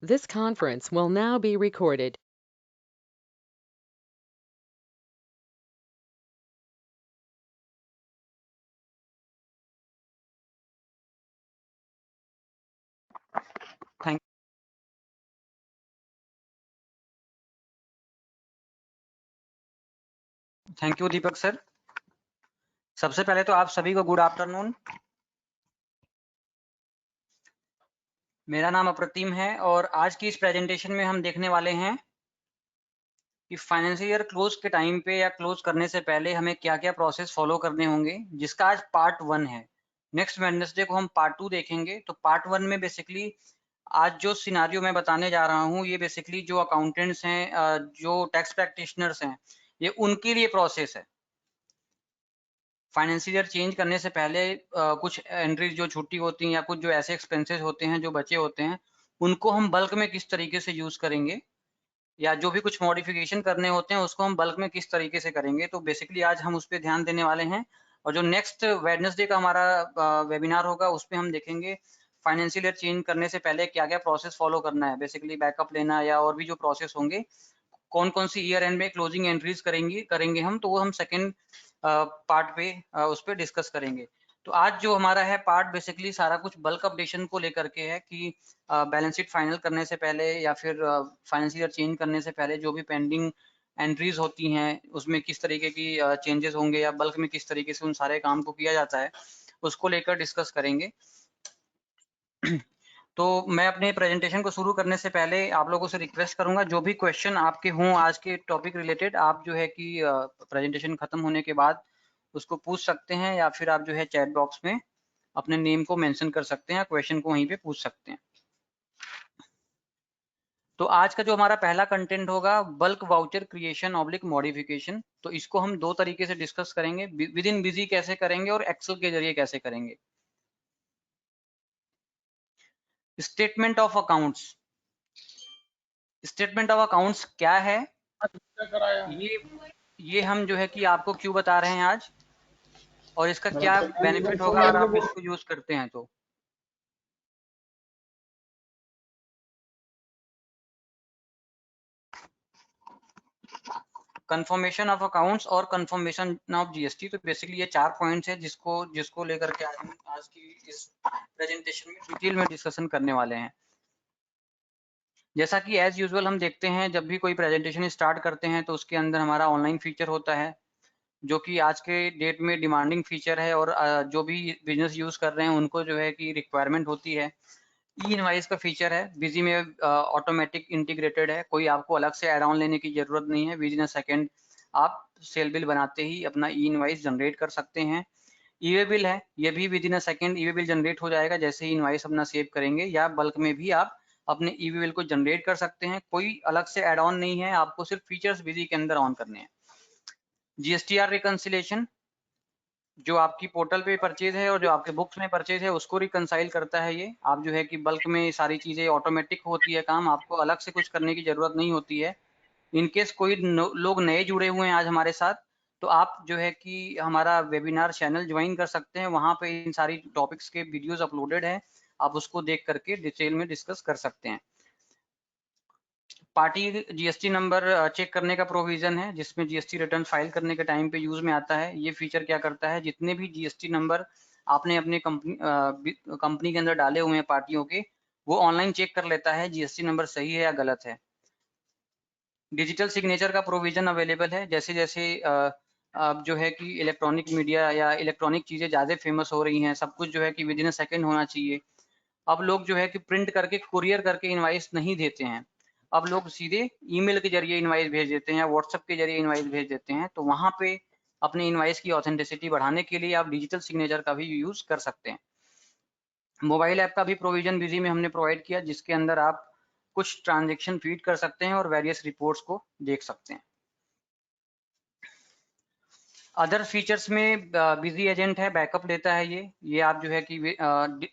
This conference will now be recorded. Thank you Deepak sir. सबसे पहले तो आप सभी को गुड आफ्टरनून। मेरा नाम अप्रतिम है और आज की इस प्रेजेंटेशन में हम देखने वाले हैं कि फाइनेंशियल ईयर क्लोज के टाइम पे या क्लोज करने से पहले हमें क्या क्या प्रोसेस फॉलो करने होंगे, जिसका आज पार्ट 1 है। नेक्स्ट वेडनेसडे को हम पार्ट 2 देखेंगे। तो पार्ट 1 में बेसिकली आज जो सिनारियो मैं बताने जा रहा हूँ, ये बेसिकली जो अकाउंटेंट्स हैं, जो टैक्स प्रैक्टिशनर्स हैं, ये उनके लिए प्रोसेस है। फाइनेंशियल ईयर चेंज करने से पहले कुछ एंट्रीज जो छुट्टी होती हैं या कुछ जो ऐसे एक्सपेंसेस होते हैं जो बचे होते हैं, उनको हम बल्क में किस तरीके से यूज करेंगे, या जो भी कुछ मॉडिफिकेशन करने होते हैं उसको हम बल्क में किस तरीके से करेंगे। तो बेसिकली आज हम उस पर ध्यान देने वाले हैं। और जो नेक्स्ट वेडनेसडे का हमारा वेबिनार होगा उसमें हम देखेंगे फाइनेंशियल ईयर चेंज करने से पहले क्या क्या प्रोसेस फॉलो करना है, बेसिकली बैकअप लेना या और भी जो प्रोसेस होंगे, कौन कौन सी ईयर एंड में क्लोजिंग एंट्रीज करेंगे हम, तो वो हम सेकेंड पार्ट पे उस पर डिस्कस करेंगे। तो आज जो हमारा है पार्ट बेसिकली सारा कुछ बल्क अपडेशन को लेकर के है कि बैलेंस शीट फाइनल करने से पहले या फिर फाइनेंशियल ईयर चेंज करने से पहले जो भी पेंडिंग एंट्रीज होती हैं उसमें किस तरीके की चेंजेस होंगे या बल्क में किस तरीके से उन सारे काम को किया जाता है, उसको लेकर डिस्कस करेंगे। तो मैं अपने प्रेजेंटेशन को शुरू करने से पहले आप लोगों से रिक्वेस्ट करूंगा, जो भी क्वेश्चन आपके हों आज के टॉपिक रिलेटेड, आप जो है कि प्रेजेंटेशन खत्म होने के बाद उसको पूछ सकते हैं, या फिर आप जो है चैट बॉक्स में अपने नेम को मेंशन कर सकते हैं, क्वेश्चन को वहीं पे पूछ सकते हैं। तो आज का जो हमारा पहला कंटेंट होगा bulk voucher creation oblique modification. तो इसको हम दो तरीके से डिस्कस करेंगे, विद इन बिजी कैसे करेंगे और एक्सेल के जरिए कैसे करेंगे। Statement of accounts. Statement of accounts क्या है, ये ये हम जो है कि आपको क्यों बता रहे हैं आज, और इसका क्या बेनिफिट होगा अगर आप इसको यूज करते हैं। तो कंफर्मेशन ऑफ अकाउंट्स और कंफर्मेशन ऑफ जीएसटी। तो बेसिकली ये 4 पॉइंट्स है जिसको जिसको लेकर के आज हम आज की इस प्रेजेंटेशन में डिटेल में डिस्कशन करने वाले हैं। जैसा कि एज यूजुअल हम देखते हैं, जब भी कोई प्रेजेंटेशन स्टार्ट करते हैं तो उसके अंदर हमारा ऑनलाइन फीचर होता है, जो कि आज के डेट में डिमांडिंग फीचर है, और जो भी बिजनेस यूज कर रहे हैं उनको जो है कि रिक्वायरमेंट होती है। ई इनवाइस का फीचर है, बिजी में ऑटोमेटिक इंटीग्रेटेड है, कोई आपको अलग से एड ऑन लेने की जरूरत नहीं है। विद इन अ सेकेंड आप सेल बिल बनाते ही अपना ई इनवाइस जनरेट कर सकते हैं। ई वे बिल है, ये भी with in a second E way bill generate हो जाएगा जैसे ही इनवाइस अपना सेव करेंगे, या बल्क में भी आप अपने ई वे बिल को जनरेट कर सकते हैं। कोई अलग से एड ऑन नहीं है, आपको सिर्फ फीचर्स बिजी के अंदर ऑन करने हैं। जीएसटीआर रिकंसिलेशन, जो आपकी पोर्टल पे परचेज है और जो आपके बुक्स में परचेज है उसको रिकंसाइल करता है। ये आप जो है कि बल्क में सारी चीजें ऑटोमेटिक होती है काम, आपको अलग से कुछ करने की जरूरत नहीं होती है। इनकेस कोई लोग नए जुड़े हुए हैं आज हमारे साथ, तो आप जो है कि हमारा वेबिनार चैनल ज्वाइन कर सकते हैं, वहां पे इन सारी टॉपिक्स के वीडियोस अपलोडेड है, आप उसको देख करके डिटेल में डिस्कस कर सकते हैं। पार्टी जीएसटी नंबर चेक करने का प्रोविजन है, जिसमें जीएसटी रिटर्न फाइल करने के टाइम पे यूज में आता है। ये फीचर क्या करता है, जितने भी जीएसटी नंबर आपने अपने कंपनी के अंदर डाले हुए हैं पार्टियों के, वो ऑनलाइन चेक कर लेता है जीएसटी नंबर सही है या गलत है। डिजिटल सिग्नेचर का प्रोविजन अवेलेबल है, जैसे जैसे अब जो है कि इलेक्ट्रॉनिक मीडिया या इलेक्ट्रॉनिक चीजें ज्यादा फेमस हो रही हैं, सब कुछ जो है कि विद इन अ सेकेंड होना चाहिए। अब लोग जो है कि प्रिंट करके कुरियर करके इनवाइस नहीं देते हैं, अब लोग सीधे ईमेल के जरिए इनवाइस भेज देते हैं या व्हाट्सएप के जरिए इनवाइस भेज देते हैं। तो वहां पे अपने इनवाइस की ऑथेंटिसिटी बढ़ाने के लिए आप डिजिटल सिग्नेचर का भी यूज कर सकते हैं। मोबाइल ऐप का भी प्रोविजन बिजी में हमने प्रोवाइड किया, जिसके अंदर आप कुछ ट्रांजेक्शन फीड कर सकते हैं और वेरियस रिपोर्ट्स को देख सकते हैं। अदर फीचर्स में बिजी एजेंट है, बैकअप लेता है। ये आप जो है कि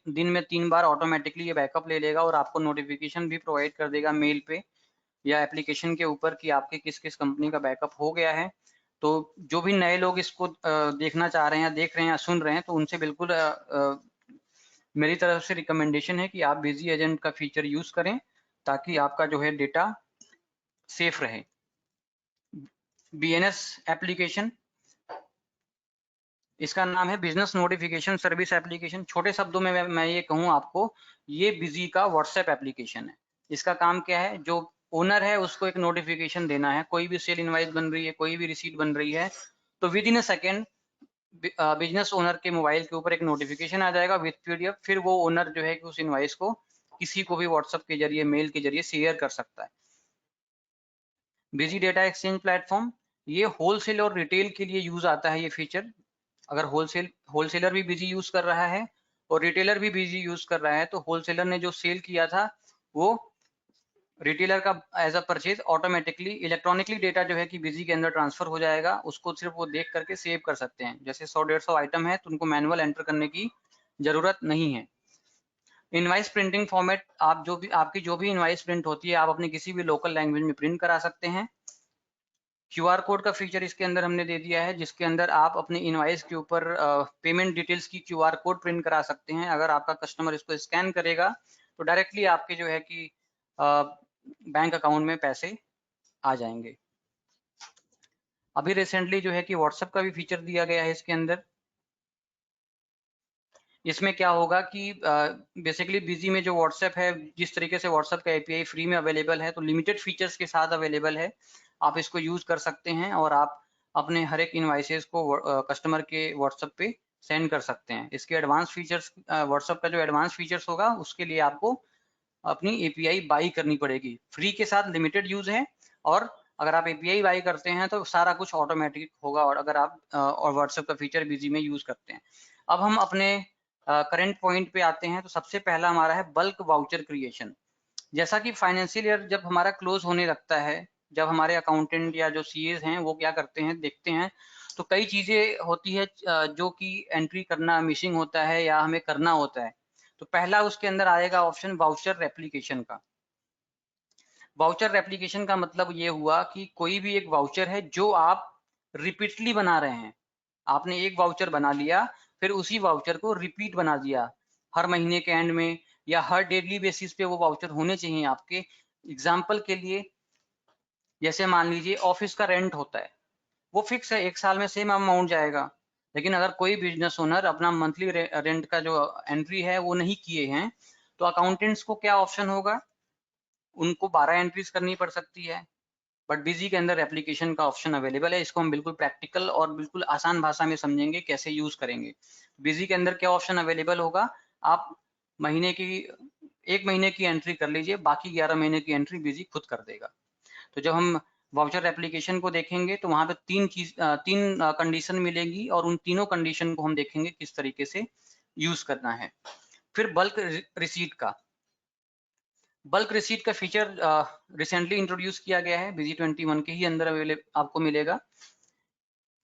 दिन में 3 बार ऑटोमेटिकली ये बैकअप ले लेगा और आपको नोटिफिकेशन भी प्रोवाइड कर देगा मेल पे या एप्लीकेशन के ऊपर कि आपके किस किस कंपनी का बैकअप हो गया है। तो जो भी नए लोग इसको देखना चाह रहे हैं, देख रहे हैं या सुन रहे हैं, तो उनसे बिल्कुल मेरी तरफ से रिकमेंडेशन है कि आप बिजी एजेंट का फीचर यूज करें, ताकि आपका जो है डेटा सेफ रहे। BNS एप्लीकेशन, इसका नाम है बिजनेस नोटिफिकेशन सर्विस एप्लीकेशन। छोटे शब्दों में मैं ये कहूँ आपको, ये बिजी का व्हाट्सएप एप्लीकेशन है। इसका काम क्या है, जो ओनर है उसको एक नोटिफिकेशन देना है, कोई भी सेल इनवाइस बन रही है, कोई भी रिसीट बन रही है, तो with in a second business owner के मोबाइल के ऊपर एक नोटिफिकेशन आ जाएगा विद PDF। फिर वो ओनर जो है कि उस इनवाइस को किसी को भी व्हाट्सएप के जरिए, मेल के जरिए शेयर कर सकता है। बिजी डेटा एक्सचेंज प्लेटफॉर्म, ये होलसेल और रिटेल के लिए यूज आता है ये फीचर। अगर होलसेलर भी बिजी यूज कर रहा है और रिटेलर भी बिजी यूज कर रहा है, तो होलसेलर ने जो सेल किया था वो रिटेलर का as a purchase automatically electronically data जो है कि बिजी के अंदर ट्रांसफर हो जाएगा, उसको सिर्फ वो देख करके सेव कर सकते हैं। जैसे 100-150 आइटम है तो उनको मैनुअल एंटर करने की जरूरत नहीं है। इनवाइस प्रिंटिंग फॉर्मेट, आप आपकी जो भी इनवाइस प्रिंट होती है, आप अपनी किसी भी लोकल लैंग्वेज में प्रिंट करा सकते हैं। QR कोड का फीचर इसके अंदर हमने दे दिया है, जिसके अंदर आप अपने इनवाइस के ऊपर पेमेंट डिटेल्स की QR कोड प्रिंट करा सकते हैं। अगर आपका कस्टमर इसको स्कैन करेगा तो डायरेक्टली आपके जो है कि बैंक अकाउंट में पैसे आ जाएंगे। अभी रिसेंटली जो है कि व्हाट्सएप का भी फीचर दिया गया है इसके अंदर। इसमें क्या होगा कि बेसिकली बिजी में जो व्हाट्सएप है, जिस तरीके से व्हाट्सएप का API फ्री में अवेलेबल है, तो लिमिटेड फीचर्स के साथ अवेलेबल है। आप इसको यूज कर सकते हैं और आप अपने हर एक इनवाइसेस को कस्टमर के व्हाट्सएप पे सेंड कर सकते हैं। इसके एडवांस फीचर्स, व्हाट्सएप का जो एडवांस फीचर्स होगा उसके लिए आपको अपनी API बाई करनी पड़ेगी। फ्री के साथ लिमिटेड यूज है, और अगर आप API बाई करते हैं तो सारा कुछ ऑटोमेटिक होगा, और अगर आप और व्हाट्सएप का फीचर बिजी में यूज करते हैं। अब हम अपने करंट पॉइंट पे आते हैं। तो सबसे पहला हमारा है बल्क वाउचर क्रिएशन। जैसा कि फाइनेंशियल ईयर जब हमारा क्लोज होने लगता है, जब हमारे अकाउंटेंट या जो CAs हैं वो क्या करते हैं, देखते हैं, तो कई चीजें होती है जो कि एंट्री करना मिसिंग होता है या हमें करना होता है। तो पहला उसके अंदर आएगा ऑप्शन वाउचर रेप्लिकेशन का। वाउचर रेप्लिकेशन का मतलब ये हुआ कि कोई भी एक वाउचर है जो आप रिपीटली बना रहे हैं। आपने एक वाउचर बना लिया, फिर उसी वाउचर को रिपीट बना दिया, हर महीने के एंड में या हर डेली बेसिस पे वो वाउचर होने चाहिए आपके। एग्जाम्पल के लिए, जैसे मान लीजिए ऑफिस का रेंट होता है, वो फिक्स है, एक साल में सेम अमाउंट जाएगा। लेकिन अगर कोई बिजनेस ओनर अपना मंथली रेंट का जो एंट्री है वो नहीं किए हैं, तो अकाउंटेंट्स को क्या ऑप्शन होगा, उनको 12 एंट्रीज करनी पड़ सकती है। बट बिजी के अंदर एप्लीकेशन का ऑप्शन अवेलेबल है। इसको हम बिल्कुल प्रैक्टिकल और बिल्कुल आसान भाषा में समझेंगे कैसे यूज करेंगे। बिजी के अंदर क्या ऑप्शन अवेलेबल होगा, आप महीने की 1 महीने की एंट्री कर लीजिए, बाकी 11 महीने की एंट्री बिजी खुद कर देगा। तो जब हम वाउचर एप्लीकेशन को देखेंगे तो वहां पे तीन कंडीशन मिलेंगी, और उन तीनों कंडीशन को हम देखेंगे किस तरीके से यूज करना है। फिर बल्क रिसीट का, बल्क रिसीट का फीचर रिसेंटली इंट्रोड्यूस किया गया है, बिजी 21 के ही अंदर अवेलेबल आपको मिलेगा।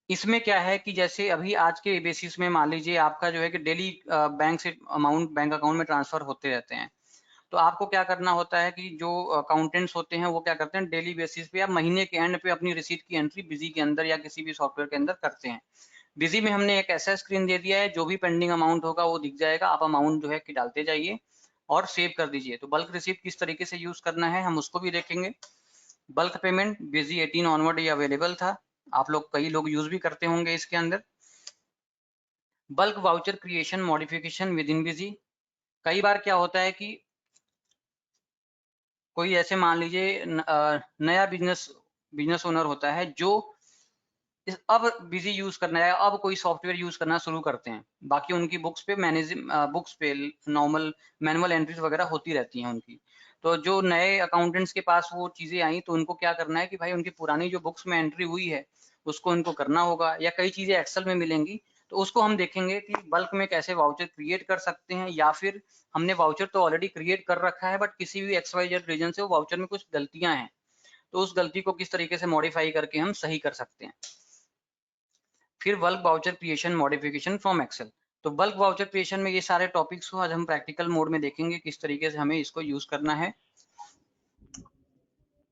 इसमें क्या है कि जैसे अभी आज के बेसिस में मान लीजिए आपका जो है कि डेली बैंक से अमाउंट बैंक अकाउंट में ट्रांसफर होते रहते हैं, तो आपको क्या करना होता है कि जो अकाउंटेंट्स होते हैं वो क्या करते हैं, डेली बेसिस पे या महीने के एंड पे अपनी रिसीट की एंट्री बिजी के अंदर या किसी भी सॉफ्टवेयर के अंदर करते हैं। बिजी में हमने एक ऐसा स्क्रीन दे दिया है, जो भी पेंडिंग अमाउंट होगा वो दिख जाएगा, आप अमाउंट जो है कि डालते जाइए और सेव कर दीजिए। तो बल्क रिसीट किस तरीके से यूज करना है हम उसको भी देखेंगे। बल्क पेमेंट बिजी 18 ऑनवर्ड ये अवेलेबल था, आप लोग कई लोग यूज भी करते होंगे इसके अंदर। Bulk voucher creation modification with in busy, कई बार क्या होता है कि कोई ऐसे मान लीजिए नया बिजनेस ओनर होता है जो अब बिजी यूज करना है, अब कोई सॉफ्टवेयर यूज करना शुरू करते हैं। बाकी उनकी बुक्स पे नॉर्मल मैनुअल एंट्रीज वगैरह होती रहती हैं उनकी। तो जो नए अकाउंटेंट्स के पास वो चीजें आई, तो उनको क्या करना है कि भाई उनकी पुरानी जो बुक्स में एंट्री हुई है उसको उनको करना होगा, या कई चीजें एक्सेल में मिलेंगी, तो उसको हम देखेंगे कि बल्क में कैसे वाउचर क्रिएट कर सकते हैं, या फिर हमने वाउचर तो ऑलरेडी क्रिएट कर रखा है बट किसी भी XYZ रीजन से वो वाउचर में कुछ गलतियां हैं, तो उस गलती को किस तरीके से मॉडिफाई करके हम सही कर सकते हैं। फिर bulk voucher creation modification from Excel. तो बल्क वाउचर क्रिएशन में ये सारे टॉपिक्स को आज हम प्रैक्टिकल मोड में देखेंगे किस तरीके से हमें इसको यूज करना है।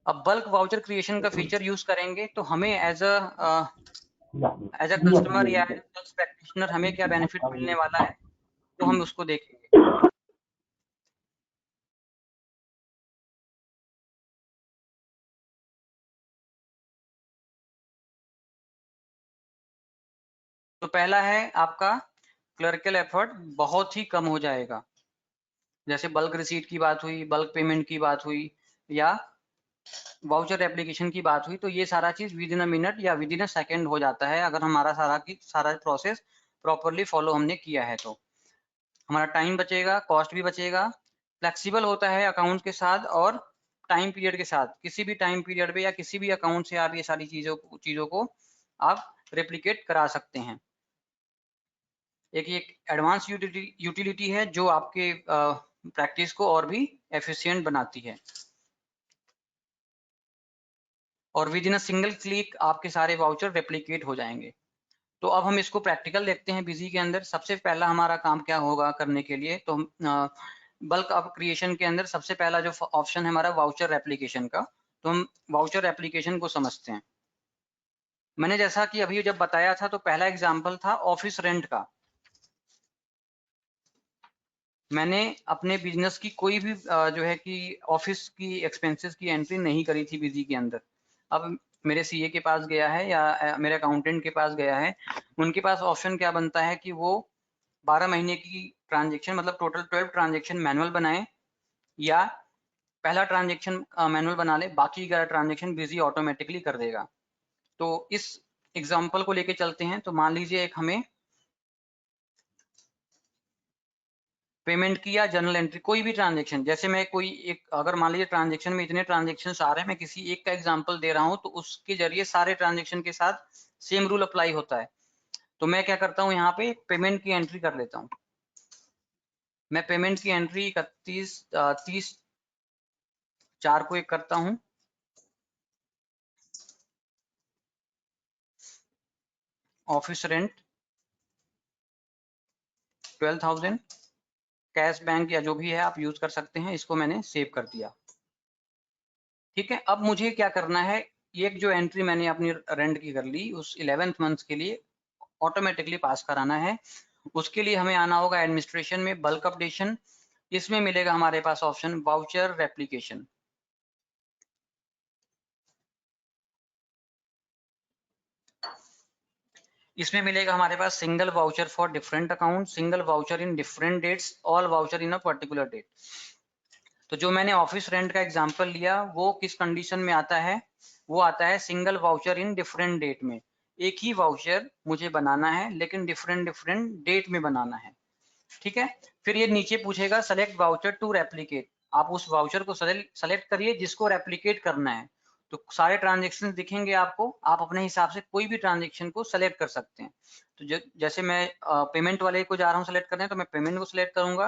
अब बल्क वाउचर क्रिएशन का फीचर यूज करेंगे तो हमें एज अ कस्टमर या एज प्रैक्टिशनर हमें क्या बेनिफिट मिलने वाला है, तो हम उसको देखेंगे। तो पहला है आपका क्लर्कल एफर्ट बहुत ही कम हो जाएगा, जैसे बल्क रिसीट की बात हुई, बल्क पेमेंट की बात हुई, या वाउचर एप्लीकेशन की बात हुई, तो ये सारा चीज विद इन अ मिनट या विद इन अ सेकेंड हो जाता है अगर हमारा सारा प्रोसेस प्रॉपरली फॉलो हमने किया है। तो हमारा टाइम बचेगा, कॉस्ट भी बचेगा, फ्लेक्सिबल होता है अकाउंट के साथ और टाइम पीरियड के साथ। किसी भी टाइम पीरियड पे या किसी भी अकाउंट से आप ये सारी चीजों को आप रेप्लिकेट करा सकते हैं। एक ये एडवांस यूटिलिटी है जो आपके प्रैक्टिस को और भी एफिशिएंट बनाती है, और with in a single click आपके सारे वाउचर रेप्लिकेट हो जाएंगे। तो अब हम इसको प्रैक्टिकल देखते हैं बिजी के अंदर। सबसे पहला हमारा काम क्या होगा करने के लिए, तो बल्क ऑफ क्रिएशन के अंदर सबसे पहला जो ऑप्शन है हमारा वाउचर एप्लीकेशन का, तो हम वाउचर एप्लीकेशन को समझते हैं। मैंने जैसा कि अभी जब बताया था तो पहला एग्जांपल था ऑफिस रेंट का। मैंने अपने बिजनेस की कोई भी जो है कि ऑफिस की एक्सपेंसेस की एंट्री नहीं करी थी बिजी के अंदर। अब मेरे सीए के पास गया है या मेरे अकाउंटेंट के पास गया है, उनके पास ऑप्शन क्या बनता है कि वो 12 महीने की ट्रांजेक्शन मतलब टोटल 12 ट्रांजेक्शन मैनुअल बनाए, या पहला ट्रांजेक्शन मैनुअल बना ले, बाकी 11 ट्रांजेक्शन बिजी ऑटोमेटिकली कर देगा। तो इस एग्जांपल को लेके चलते हैं। तो मान लीजिए एक हमें पेमेंट की या जर्नल एंट्री कोई भी ट्रांजेक्शन, जैसे मैं कोई एक अगर मान लीजिए ट्रांजेक्शन में इतने ट्रांजेक्शन आ रहे हैं, मैं किसी एक का एग्जांपल दे रहा हूं तो उसके जरिए सारे ट्रांजेक्शन के साथ सेम रूल अप्लाई होता है। तो मैं क्या करता हूं, यहाँ पे पेमेंट की एंट्री कर लेता हूं। मैं पेमेंट की एंट्री 30/4 को एक करता हूं। ऑफिस रेंट 12,000, कैश बैंक या जो भी है आप यूज कर सकते हैं, इसको मैंने सेव कर दिया। ठीक है, अब मुझे क्या करना है, एक जो एंट्री मैंने अपनी रेंट की कर ली उस 11th मंथ के लिए ऑटोमेटिकली पास कराना है। उसके लिए हमें आना होगा एडमिनिस्ट्रेशन में, बल्क अपडेशन। इसमें मिलेगा हमारे पास ऑप्शन वाउचर रेप्लिकेशन। इसमें मिलेगा हमारे पास single voucher for different account, single voucher in different dates, all voucher in a particular date. तो जो मैंने ऑफिस रेंट का एग्जांपल लिया वो किस कंडीशन में आता है, वो आता है single voucher in different date में। एक ही वाउचर मुझे बनाना है लेकिन डिफरेंट डिफरेंट डेट में बनाना है। ठीक है, फिर ये नीचे पूछेगा सेलेक्ट वाउचर टू रेप्लिकेट। आप उस वाउचर को सेलेक्ट करिए जिसको रेप्लिकेट करना है। तो सारे ट्रांजेक्शन दिखेंगे आपको, आप अपने हिसाब से कोई भी ट्रांजेक्शन को सेलेक्ट कर सकते हैं। तो जैसे मैं पेमेंट वाले को जा रहा हूँ सेलेक्ट करने, तो मैं पेमेंट को सिलेक्ट करूंगा।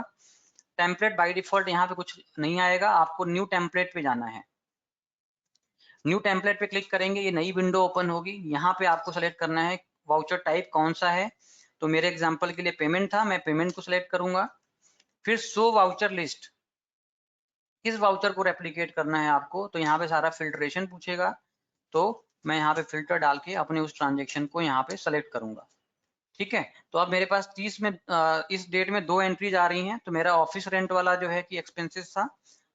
टेम्पलेट बाय डिफॉल्ट यहाँ पे कुछ नहीं आएगा, आपको न्यू टेम्पलेट पे जाना है। न्यू टेम्पलेट पे क्लिक करेंगे, ये नई विंडो ओपन होगी। यहाँ पे आपको सेलेक्ट करना है वाउचर टाइप कौन सा है। तो मेरे एग्जांपल के लिए पेमेंट था, मैं पेमेंट को सिलेक्ट करूंगा। फिर शो वाउचर लिस्ट, किस वाउचर को रेप्लिकेट करना है आपको, तो यहाँ पे सारा फिल्ट्रेशन पूछेगा। तो मैं यहाँ पे फिल्टर डाल के अपने उस ट्रांजेक्शन को यहाँ पे सेलेक्ट करूंगा। ठीक है, तो अब मेरे पास 30 में इस डेट में 2 एंट्रीज आ रही हैं। तो मेरा ऑफिस रेंट वाला जो है कि एक्सपेंसेस था,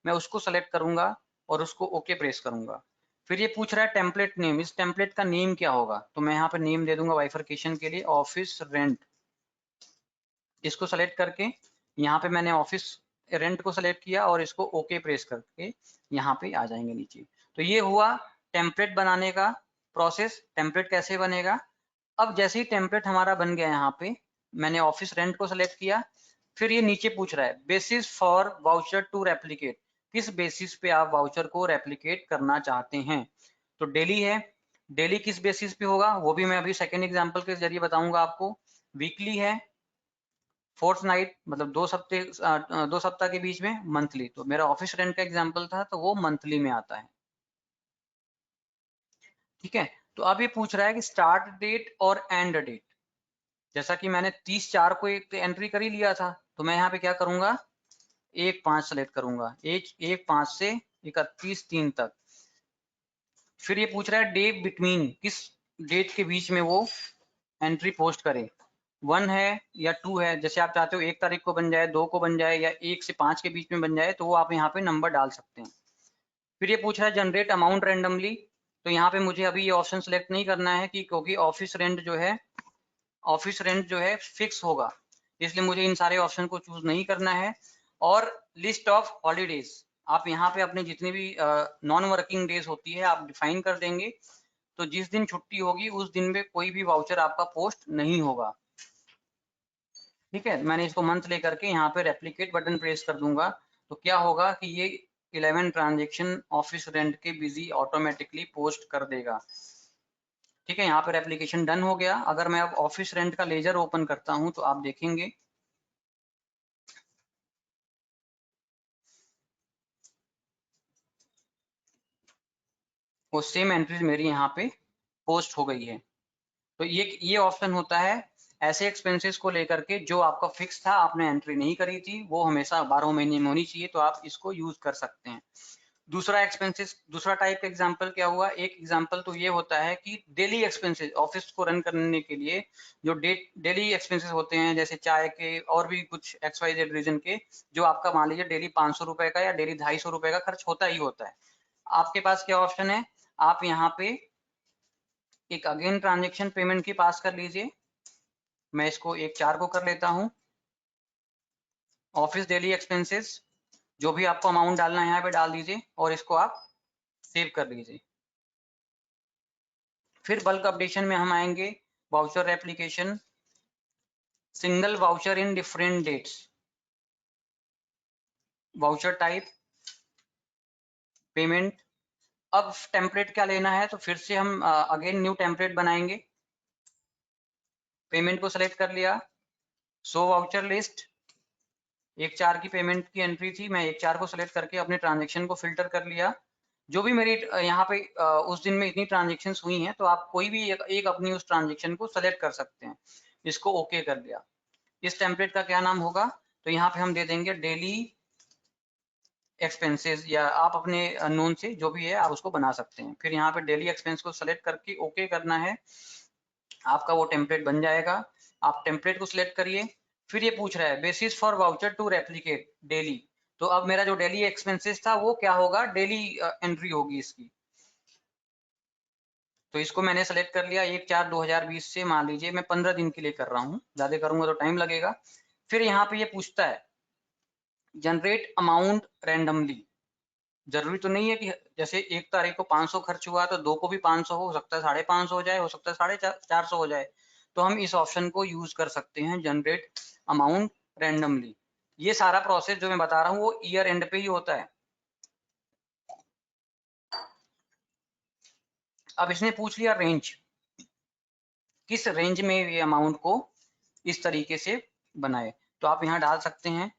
मैं उसको सेलेक्ट करूंगा और उसको ओके प्रेस करूंगा। फिर ये पूछ रहा है टेम्पलेट नेम, इस टेम्पलेट का नेम क्या होगा, तो मैं यहाँ पे नेम दे दूंगा बाइफरकेशन के लिए ऑफिस रेंट। इसको सेलेक्ट करके यहाँ पे मैंने ऑफिस रेंट को सेलेक्ट किया और इसको ओके प्रेस करके यहाँ पे आ जाएंगे नीचे। तो ये हुआ टेम्पलेट बनाने का प्रोसेस। टेम्पलेट कैसे बनेगा, अब जैसे ही टेम्पलेट हमारा बन गया यहाँ पे, मैंने ऑफिस रेंट को सेलेक्ट किया। फिर ये नीचे पूछ रहा है basis for voucher to replicate, किस बेसिस पे आप वाउचर को रेप्लिकेट करना चाहते हैं। तो डेली है, डेली किस बेसिस पे होगा वो भी मैं अभी सेकेंड एग्जाम्पल के जरिए बताऊंगा आपको। वीकली है, फोर्थ नाइट मतलब 2 सप्ताह के बीच में, मंथली। तो मेरा ऑफिस रेंट का एग्जाम्पल था तो वो मंथली में आता है। ठीक है, तो अब ये पूछ रहा है कि स्टार्ट डेट और एंड डेट। जैसा कि मैंने 30/4 को एक एंट्री कर ही लिया था, तो मैं यहाँ पे क्या करूंगा 1/5 सेलेक्ट करूंगा, 1/5 से 31/3 तक। फिर ये पूछ रहा है डे बिटवीन, किस डेट के बीच में वो एंट्री पोस्ट करे। 1 है या 2 है, जैसे आप चाहते हो 1 तारीख को बन जाए, 2 को बन जाए, या 1 से 5 के बीच में बन जाए, तो वो आप यहाँ पे नंबर डाल सकते हैं। फिर ये पूछ रहा है जनरेट अमाउंट रैंडमली। तो यहाँ पे मुझे अभी ये ऑप्शन सेलेक्ट नहीं करना है कि क्योंकि ऑफिस रेंट जो है ऑफिस रेंट जो है फिक्स होगा, इसलिए मुझे इन सारे ऑप्शन को चूज नहीं करना है। और लिस्ट ऑफ हॉलीडेज, आप यहाँ पे अपने जितने भी नॉन वर्किंग डेज होती है आप डिफाइन कर देंगे। तो जिस दिन छुट्टी होगी उस दिन में कोई भी वाउचर आपका पोस्ट नहीं होगा। ठीक है, मैंने इसको मंथ लेकर के यहाँ पे रेप्लिकेट बटन प्रेस कर दूंगा, तो क्या होगा कि ये 11 ट्रांजेक्शन ऑफिस रेंट के बिजी ऑटोमेटिकली पोस्ट कर देगा। ठीक है, यहाँ पर एप्लीकेशन डन हो गया। अगर मैं अब ऑफिस रेंट का लेजर ओपन करता हूँ तो आप देखेंगे वो सेम एंट्रीज मेरी यहाँ पे पोस्ट हो गई है। तो ये ऑप्शन होता है ऐसे एक्सपेंसेस को लेकर के जो आपका फिक्स था, आपने एंट्री नहीं करी थी, वो हमेशा 12 महीने में होनी चाहिए, तो आप इसको यूज कर सकते हैं। दूसरा एक्सपेंसेस, दूसरा टाइप का एग्जांपल क्या हुआ, एक एग्जांपल तो ये होता है कि डेली एक्सपेंसेस ऑफिस को रन करने के लिए जो डेली एक्सपेंसेस होते हैं, जैसे चाय के और भी कुछ XYZ रीजन के, जो आपका मान लीजिए डेली 500 रुपए का या डेली 250 रुपए का खर्च होता ही होता है। आपके पास क्या ऑप्शन है, आप यहाँ पे एक अगेन ट्रांजेक्शन पेमेंट की पास कर लीजिए। मैं इसको 1/4 को कर लेता हूँ। ऑफिस डेली एक्सपेंसेस, जो भी आपको अमाउंट डालना है यहाँ पे डाल दीजिए और इसको आप सेव कर लीजिए। फिर बल्क अपडेशन में हम आएंगे, voucher application, single voucher in different dates, voucher type, payment. अब टेम्पलेट क्या लेना है, तो फिर से हम अगेन न्यू टेम्पलेट बनाएंगे। पेमेंट को सिलेक्ट कर लिया, शो वाउचर लिस्ट, 1/4 की पेमेंट की एंट्री थी, मैं 1/4 को सिलेक्ट करके अपने ट्रांजेक्शन को फिल्टर कर लिया। जो भी मेरी यहाँ पे उस दिन में इतनी ट्रांजेक्शन हुई हैं, तो आप कोई भी एक अपनी उस ट्रांजेक्शन को सिलेक्ट कर सकते हैं। इसको ओके कर लिया। इस टेम्पलेट का क्या नाम होगा, तो यहाँ पे हम दे देंगे डेली एक्सपेंसेस, या आप अपने नोन से जो भी है आप उसको बना सकते हैं। फिर यहाँ पे डेली एक्सपेंस को सेलेक्ट करके ओके करना है, आपका वो टेम्पलेट बन जाएगा। आप टेम्पलेट को सिलेक्ट करिए। फिर ये पूछ रहा है basis for voucher to replicate daily, तो अब मेरा जो डेली एक्सपेंसेस था वो क्या होगा, डेली एंट्री होगी इसकी। तो इसको मैंने सेलेक्ट कर लिया, 1/4/2020 से मान लीजिए मैं 15 दिन के लिए कर रहा हूँ, ज्यादा करूंगा तो टाइम लगेगा। फिर यहाँ पे ये पूछता है जनरेट अमाउंट रैंडमली। जरूरी तो नहीं है कि जैसे 1 तारीख को 500 खर्च हुआ तो 2 को भी 500 हो सकता है, 550 हो जाए, हो सकता है 450 हो जाए। तो हम इस ऑप्शन को यूज कर सकते हैं, जनरेट अमाउंट रैंडमली। ये सारा प्रोसेस जो मैं बता रहा हूँ वो ईयर एंड पे ही होता है। अब इसने पूछ लिया रेंज, किस रेंज में ये अमाउंट को इस तरीके से बनाए, तो आप यहाँ डाल सकते हैं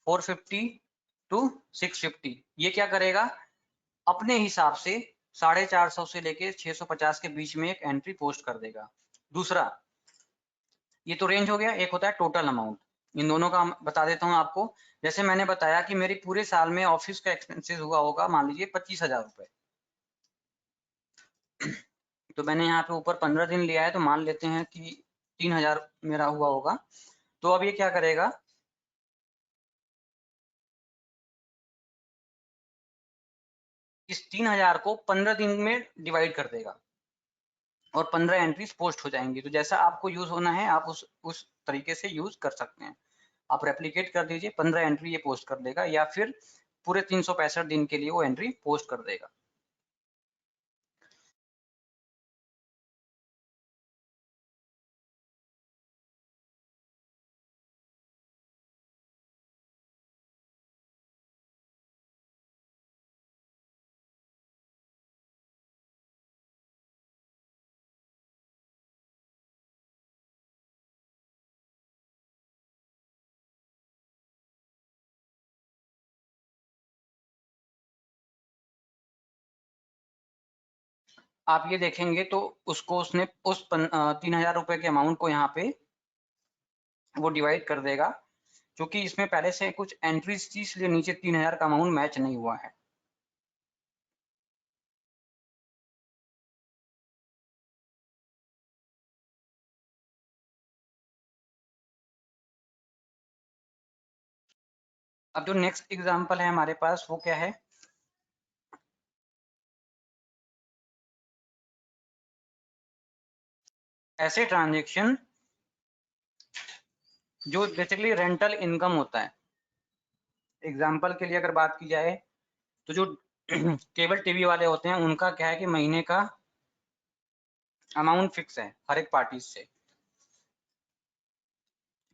450 टू 650। ये क्या करेगा, अपने हिसाब से 450 से लेके 650 के बीच में एक एंट्री पोस्ट कर देगा। दूसरा, ये तो रेंज हो गया, एक होता है टोटल अमाउंट। इन दोनों का बता देता हूँ आपको। जैसे मैंने बताया कि मेरी पूरे साल में ऑफिस का एक्सपेंसेस हुआ होगा मान लीजिए 25,000 रुपए। तो मैंने यहाँ पे ऊपर 15 दिन लिया है, तो मान लेते हैं कि 3,000 मेरा हुआ होगा। तो अब ये क्या करेगा, इस 3,000 को 15 दिन में डिवाइड कर देगा और 15 एंट्रीज पोस्ट हो जाएंगी। तो जैसा आपको यूज होना है आप उस तरीके से यूज कर सकते हैं। आप रेप्लिकेट कर दीजिए, 15 एंट्री ये पोस्ट कर देगा, या फिर पूरे 365 दिन के लिए वो एंट्री पोस्ट कर देगा। आप ये देखेंगे तो उसको उसने उस 3,000 रुपए के अमाउंट को यहाँ पे वो डिवाइड कर देगा, क्योंकि इसमें पहले से कुछ एंट्रीज थी इसलिए नीचे 3,000 का अमाउंट मैच नहीं हुआ है। अब जो नेक्स्ट एग्जांपल है हमारे पास वो क्या है, ऐसे ट्रांजेक्शन जो बेसिकली रेंटल इनकम होता है। एग्जाम्पल के लिए अगर बात की जाए तो जो केबल टीवी वाले होते हैं उनका क्या है कि महीने का अमाउंट फिक्स है हर एक पार्टी से।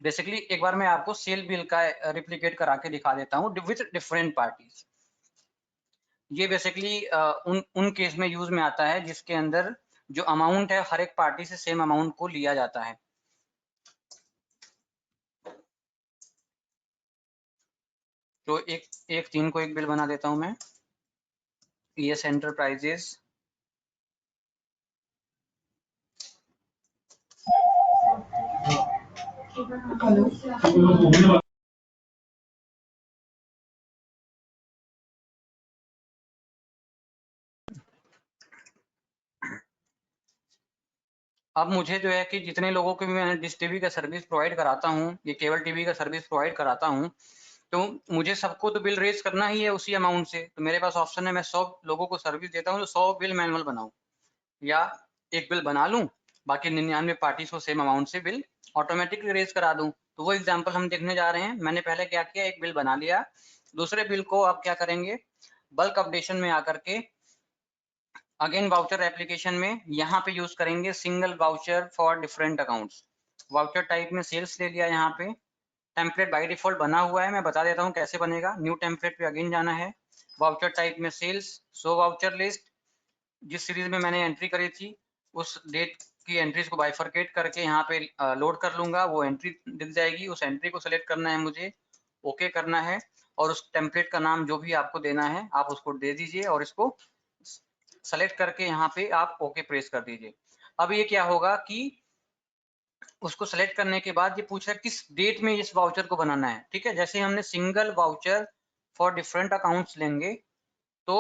बेसिकली एक बार मैं आपको सेल बिल का रिप्लिकेट करा के दिखा देता हूँ विथ डिफरेंट पार्टीज। ये बेसिकली उन केस में यूज में आता है जिसके अंदर जो अमाउंट है हर एक पार्टी से सेम अमाउंट को लिया जाता है। तो एक 3 को एक बिल बना देता हूं मैं। ES एंटरप्राइजेस अब मुझे जो है कि जितने लोगों को भी मैं डिश टीवी का सर्विस प्रोवाइड कराता हूँ, ये केबल टीवी का सर्विस प्रोवाइड कराता हूँ, तो मुझे सबको तो बिल रेज करना ही है उसी अमाउंट से। तो मेरे पास ऑप्शन है, मैं 100 लोगों को सर्विस देता हूँ तो 100 बिल मैनुअल बनाऊं या एक बिल बना लूं, बाकी 99 पार्टीज को सेम अमाउंट से बिल ऑटोमेटिकली रेज करा दूं। तो वो एग्जांपल हम देखने जा रहे हैं। मैंने पहले क्या किया, एक बिल बना लिया। दूसरे बिल को आप क्या करेंगे, बल्क अपडेशन में आकर के अगेन वाउचर एप्लीकेशन में यहाँ पे यूज करेंगे single voucher for different accounts. Voucher type में सेल्स ले लिया, यहाँ पे टेम्पलेट बाय डिफॉल्ट बना हुआ है, मैं बता देता हूँ कैसे बनेगा। न्यू टेम्पलेट पे अगेन जाना है, वाउचर टाइप में सेल्स, शो वाउचर लिस्ट। जिस सीरीज में मैंने एंट्री करी थी उस डेट की एंट्रीज को बाइफरकेट करके यहाँ पे लोड कर लूंगा, वो एंट्री दिख जाएगी। उस एंट्री को सिलेक्ट करना है मुझे, ओके करना है, और उस टेम्पलेट का नाम जो भी आपको देना है आप उसको दे दीजिए और इसको सेलेक्ट करके यहाँ पे आप ओके प्रेस कर दीजिए। अब ये क्या होगा कि उसको सेलेक्ट करने के बाद ये पूछ रहा है किस डेट में इस वाउचर को बनाना है। ठीक है, जैसे हमने single voucher for different accounts लेंगे तो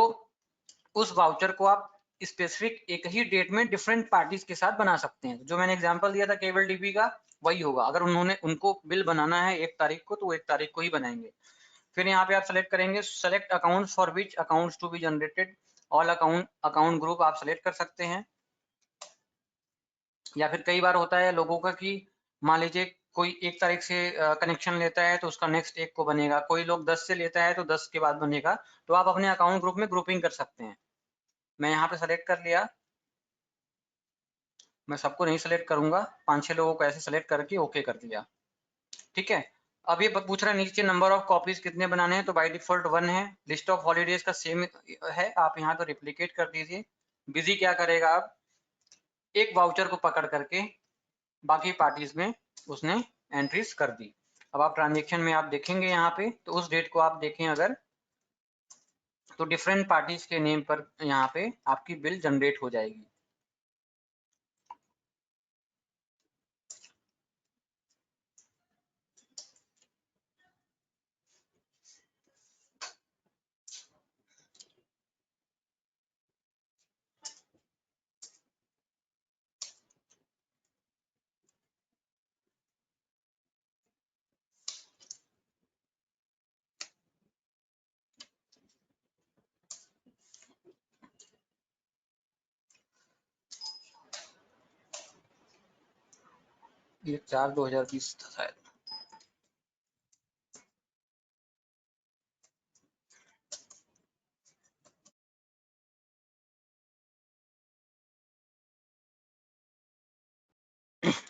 उस वाउचर को आप स्पेसिफिक एक ही डेट में डिफरेंट पार्टीज के साथ बना सकते हैं। जो मैंने एग्जांपल दिया था केबल टीवी का, वही होगा। अगर उनको बिल बनाना है 1 तारीख को तो वो 1 तारीख को ही बनाएंगे। फिर यहाँ पे आप सेलेक्ट करेंगे select accounts for which accounts to be generated, all account group आप सेलेक्ट कर सकते हैं। या फिर कई बार होता है लोगों का कि मान लीजिए कोई 1 तारीख से कनेक्शन लेता है तो उसका नेक्स्ट 1 को बनेगा, कोई लोग 10 से लेता है तो 10 के बाद बनेगा। तो आप अपने अकाउंट ग्रुप में ग्रुपिंग कर सकते हैं। मैं यहाँ पे सेलेक्ट कर लिया, मैं सबको नहीं सेलेक्ट करूंगा, 5-6 लोगों को ऐसे सेलेक्ट करके ओके कर दिया। ठीक है, अब ये पूछ रहा है नीचे नंबर ऑफ कॉपीज कितने बनाने हैं, तो बाय डिफॉल्ट 1 है। लिस्ट ऑफ हॉलीडेज का सेम है, आप यहाँ पे रिप्लिकेट कर दीजिए। बिजी क्या करेगा, अब एक वाउचर को पकड़ करके बाकी पार्टीज में उसने एंट्रीज कर दी। अब आप ट्रांजेक्शन में आप देखेंगे यहाँ पे, तो उस डेट को आप देखें अगर, तो डिफरेंट पार्टीज के नेम पर यहाँ पे आपकी बिल जनरेट हो जाएगी। ये 4/2020 था शायद।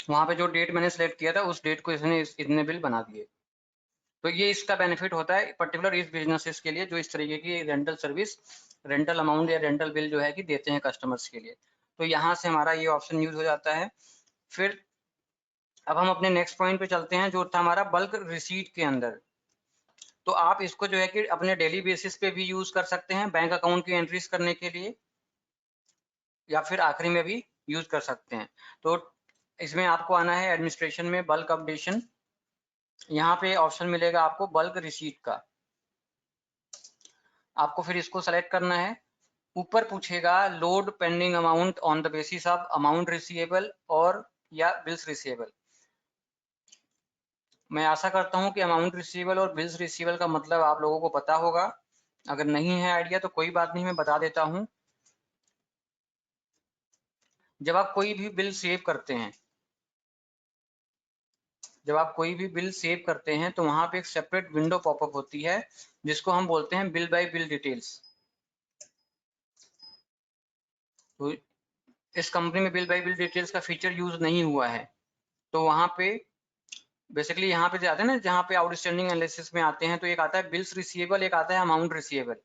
वहां पे जो डेट मैंने सेलेक्ट किया था उस डेट को इसने इतने बिल बना दिए। तो ये इसका बेनिफिट होता है पर्टिकुलर इस बिजनेसेस के लिए जो इस तरीके की रेंटल सर्विस, रेंटल अमाउंट या रेंटल बिल जो है कि देते हैं कस्टमर्स के लिए। तो यहाँ से हमारा ये ऑप्शन यूज हो जाता है। फिर अब हम अपने नेक्स्ट पॉइंट पे चलते हैं जो था हमारा बल्क रिसीट के अंदर। तो आप इसको जो है कि अपने डेली बेसिस पे भी यूज कर सकते हैं बैंक अकाउंट की एंट्रीज करने के लिए, या फिर आखिरी में भी यूज कर सकते हैं। तो इसमें आपको आना है एडमिनिस्ट्रेशन में, बल्क अपडेशन, यहाँ पे ऑप्शन मिलेगा आपको बल्क रिसीट का। आपको फिर इसको सेलेक्ट करना है। ऊपर पूछेगा load pending amount on the basis of amount receivable और या बिल्स रिसीवेबल। मैं आशा करता हूं कि अमाउंट रिसीवेबल और बिल्स रिसीवेबल का मतलब आप लोगों को पता होगा। अगर नहीं है आइडिया तो कोई बात नहीं, मैं बता देता हूं। जब आप कोई भी बिल सेव करते हैं, जब आप कोई भी बिल सेव करते हैं तो वहां पे एक सेपरेट विंडो पॉपअप होती है जिसको हम बोलते हैं बिल बाय बिल डिटेल्स। तो इस कंपनी में बिल बाय बिल डिटेल्स का फीचर यूज नहीं हुआ है, तो वहां पे बेसिकली यहाँ पे जाते हैं ना, जहाँ पे आउटस्टैंडिंग एनालिसिस में आते हैं तो एक आता है बिल्स रिसीवेबल, एक आता है अमाउंट रिसीवेबल।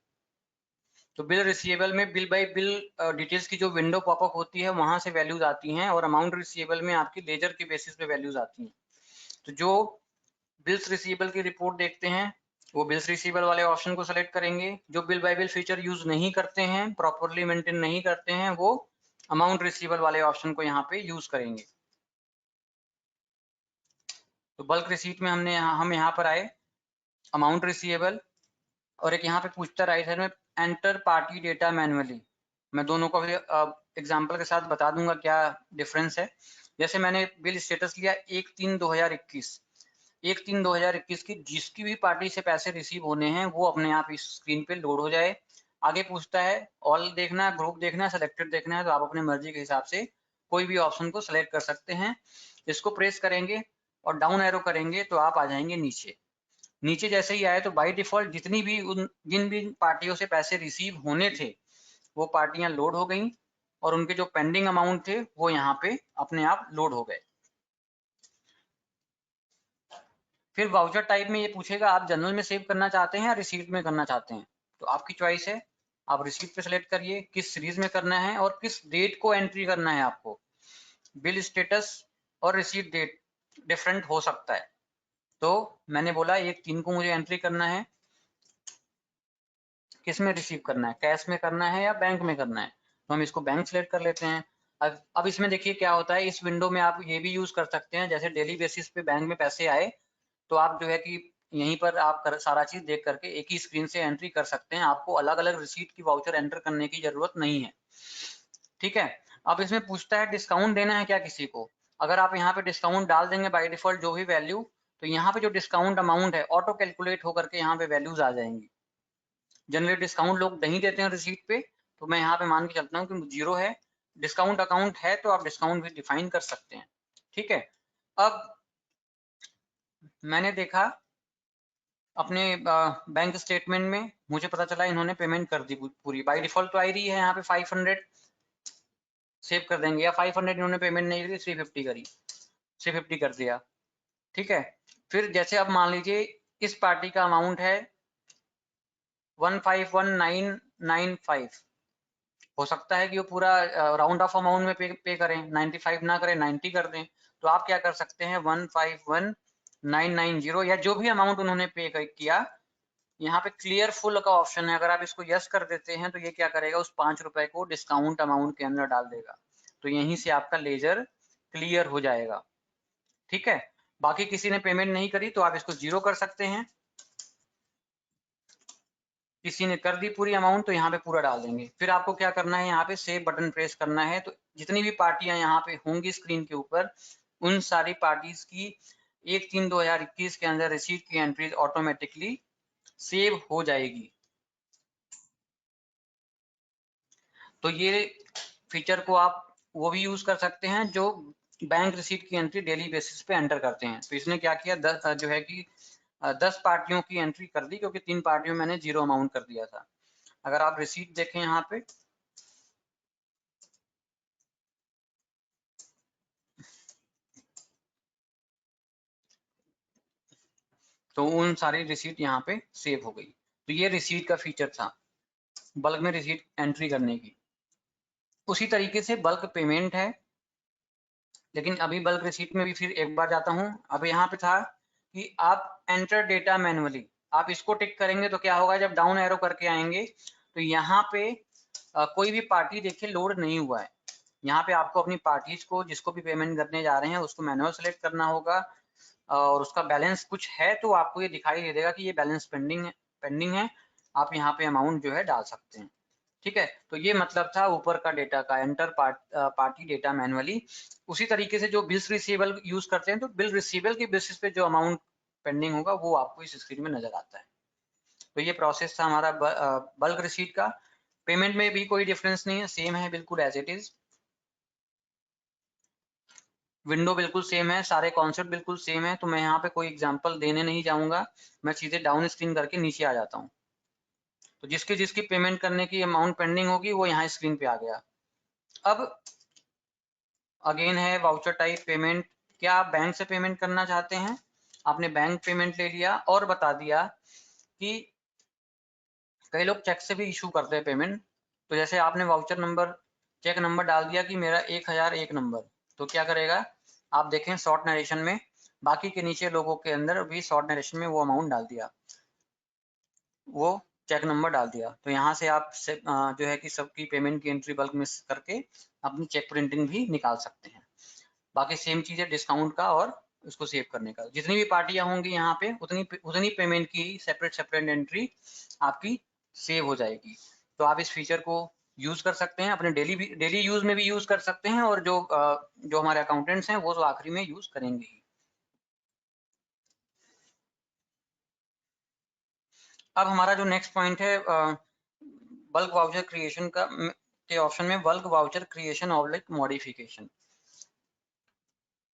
तो बिल रिसीवेबल में बिल बाय बिल डिटेल्स की जो विंडो पॉपअप होती है वहां से वैल्यूज आती हैं, और अमाउंट रिसीवेबल में आपकी लेजर के बेसिस पे वैल्यूज आती हैं। तो जो बिल्स रिसीवेबल की रिपोर्ट देखते हैं वो बिल्स रिसीवेबल वाले ऑप्शन को सेलेक्ट करेंगे। जो bill bye bill feature use नहीं करते हैं, प्रॉपरली मेंटेन नहीं करते हैं, वो अमाउंट रिसीवेबल वाले ऑप्शन को यहाँ पे यूज करेंगे। तो बल्क रिसीट में हम यहाँ पर आए, अमाउंट रिसीवेबल, और एक यहाँ पे पूछता राइट साइड में एंटर पार्टी डेटा मैनुअली। मैं दोनों को एग्जांपल के साथ बता दूंगा क्या डिफरेंस है। जैसे मैंने बिल स्टेटस लिया 1/3/2021, 1/3/2021 की जिसकी भी पार्टी से पैसे रिसीव होने हैं वो अपने आप इस स्क्रीन पे लोड हो जाए। आगे पूछता है ऑल देखना है, ग्रुप देखना है, सेलेक्टेड देखना है, तो आप अपने मर्जी के हिसाब से कोई भी ऑप्शन को सेलेक्ट कर सकते हैं। इसको प्रेस करेंगे और डाउन एरो करेंगे तो आप आ जाएंगे नीचे। नीचे जैसे ही आए तो बाय डिफॉल्ट जितनी भी जिन भी पार्टियों से पैसे रिसीव होने थे वो पार्टियां लोड हो गई, और उनके जो पेंडिंग अमाउंट थे वो यहाँ पे अपने आप लोड हो गए। फिर वाउचर टाइप में ये पूछेगा आप जनरल में सेव करना चाहते हैं या रिसीट में करना चाहते हैं, तो आपकी चॉइस है। आप रिसीट पे सेलेक्ट करिए किस सीरीज में करना है और किस डेट को एंट्री करना है आपको। बिल स्टेटस और रिसीट डेट डिफरेंट हो सकता है, तो मैंने बोला 1/3 को मुझे एंट्री करना है। किस में रिसीव करना है, कैश में करना है या बैंक में करना है, तो हम इसको बैंक सेलेक्ट कर लेते हैं। अब इसमें देखिए क्या होता है, इस विंडो में आप ये भी यूज कर सकते हैं, जैसे डेली बेसिस पे बैंक में पैसे आए तो आप जो है कि यहीं पर आप सारा चीज देख करके एक ही स्क्रीन से एंट्री कर सकते हैं। आपको अलग अलग रिसीट की वाउचर एंटर करने की जरूरत नहीं है। ठीक है। अब इसमें पूछता है डिस्काउंट देना है क्या किसी को। अगर आप यहाँ पे डिस्काउंट डाल देंगे बाय डिफॉल्ट जो भी वैल्यू, तो यहाँ पे जो डिस्काउंट अमाउंट है ऑटो कैलकुलेट होकर के यहाँ पे वैल्यूज आ जाएंगी। जनरली डिस्काउंट लोग नहीं देते हैं रिसीट पे, तो मैं यहाँ पे मान के चलता हूँ कि 0 है। डिस्काउंट अकाउंट है तो आप डिस्काउंट भी डिफाइन कर सकते हैं। ठीक है। अब मैंने देखा अपने बैंक स्टेटमेंट में, मुझे पता चला इन्होंने पेमेंट कर दी पूरी। बाय डिफॉल्ट तो आ रही है यहाँ पे 500 सेव कर देंगे, या 500 इन्होंने पेमेंट नहीं करी, 350 करी, 350 कर दिया। ठीक है। फिर जैसे अब मान लीजिए इस पार्टी का अमाउंट है 151995, हो सकता है कि वो पूरा राउंड ऑफ अमाउंट में पे करें, 95 ना करें, 90 कर दें। तो आप क्या कर सकते हैं 151990 या जो भी अमाउंट उन्होंने पे किया, यहाँ पे क्लियर फुल का ऑप्शन है। अगर आप इसको यस कर देते हैं तो ये क्या करेगा, उस 5 रुपए को डिस्काउंट अमाउंट के अंदर डाल देगा, तो यहीं से आपका लेजर क्लियर हो जाएगा। ठीक है। बाकी किसी ने पेमेंट नहीं करी तो आप इसको 0 कर सकते हैं। किसी ने कर दी पूरी अमाउंट तो यहाँ पे पूरा डाल देंगे। फिर आपको क्या करना है, यहाँ पे सेव बटन प्रेस करना है, तो जितनी भी पार्टियां यहाँ पे होंगी स्क्रीन के ऊपर, उन सारी पार्टीज की 1/3/2021 के अंदर रिसीट की एंट्रीज ऑटोमेटिकली सेव हो जाएगी। तो ये फीचर को आप वो भी यूज कर सकते हैं जो बैंक रिसीट की एंट्री डेली बेसिस पे एंटर करते हैं। तो इसने क्या किया, 10 पार्टियों की एंट्री कर दी, क्योंकि 3 पार्टियों में मैंने 0 अमाउंट कर दिया था। अगर आप रिसीट देखें यहाँ पे, तो उन सारी रिसीट यहाँ पे सेव हो गई। तो ये रिसीट का फीचर था, बल्क में रिसीट एंट्री करने की। उसी तरीके से बल्क पेमेंट है, लेकिन अभी बल्क रिसीट में भी फिर एक बार जाता हूँ। अब यहाँ पे था कि आप एंटर डेटा मैनुअली, आप इसको टिक करेंगे तो क्या होगा, जब डाउन एरो करके आएंगे तो यहाँ पे कोई भी पार्टी देखिए लोड नहीं हुआ है। यहाँ पे आपको अपनी पार्टीज को जिसको भी पेमेंट करने जा रहे हैं उसको मैनुअल सेलेक्ट करना होगा, और उसका बैलेंस कुछ है तो आपको ये दिखाई दे देगा कि ये बैलेंस पेंडिंग है। आप यहाँ पे अमाउंट जो है डाल सकते हैं। ठीक है। तो ये मतलब था ऊपर का डेटा का, एंटर पार्टी डेटा मैनुअली। उसी तरीके से जो बिल्स रिसीवेबल यूज करते हैं, तो बिल रिसीवेबल के बेसिस पे जो अमाउंट पेंडिंग होगा वो आपको इस स्क्रीन में नजर आता है। तो ये प्रोसेस था हमारा बल्क रिसीट का। पेमेंट में भी कोई डिफरेंस नहीं है, सेम है बिल्कुल एज इट इज। विंडो बिल्कुल सेम है, सारे कॉन्सेप्ट बिल्कुल सेम है, तो मैं यहाँ पे कोई एग्जांपल देने नहीं जाऊंगा, मैं सीधे डाउन स्क्रीन करके नीचे आ जाता हूँ। तो जिसकी जिसकी पेमेंट करने की अमाउंट पेंडिंग होगी वो यहाँ स्क्रीन पे आ गया। अब अगेन है वाउचर टाइप पेमेंट। क्या आप बैंक से पेमेंट करना चाहते हैं? आपने बैंक पेमेंट ले लिया और बता दिया कि कई लोग चेक से भी इशू करते हैं पेमेंट। तो जैसे आपने वाउचर नंबर, चेक नंबर डाल दिया कि मेरा 1001 नंबर, तो क्या करेगा, आप देखें शॉर्ट नरेशन में बाकी के नीचे लोगों के अंदर भी शॉर्ट नरेशन में वो अमाउंट डाल दिया, वो चेक नंबर डाल दिया। तो यहाँ से आप जो है कि सबकी पेमेंट की एंट्री बल्क में करके अपनी चेक प्रिंटिंग भी निकाल सकते हैं। बाकी सेम चीज है डिस्काउंट का और उसको सेव करने का। जितनी भी पार्टियां होंगी यहाँ पे उतनी पेमेंट की सेपरेट सेपरेट एंट्री आपकी सेव हो जाएगी। तो आप इस फीचर को यूज कर सकते हैं, अपने डेली यूज में भी यूज कर सकते हैं, और जो हमारे अकाउंटेंट्स हैं वो तो आखिरी में यूज करेंगे ही। अब हमारा जो नेक्स्ट पॉइंट है बल्क वाउचर क्रिएशन का के ऑप्शन में bulk voucher creation oblique modification.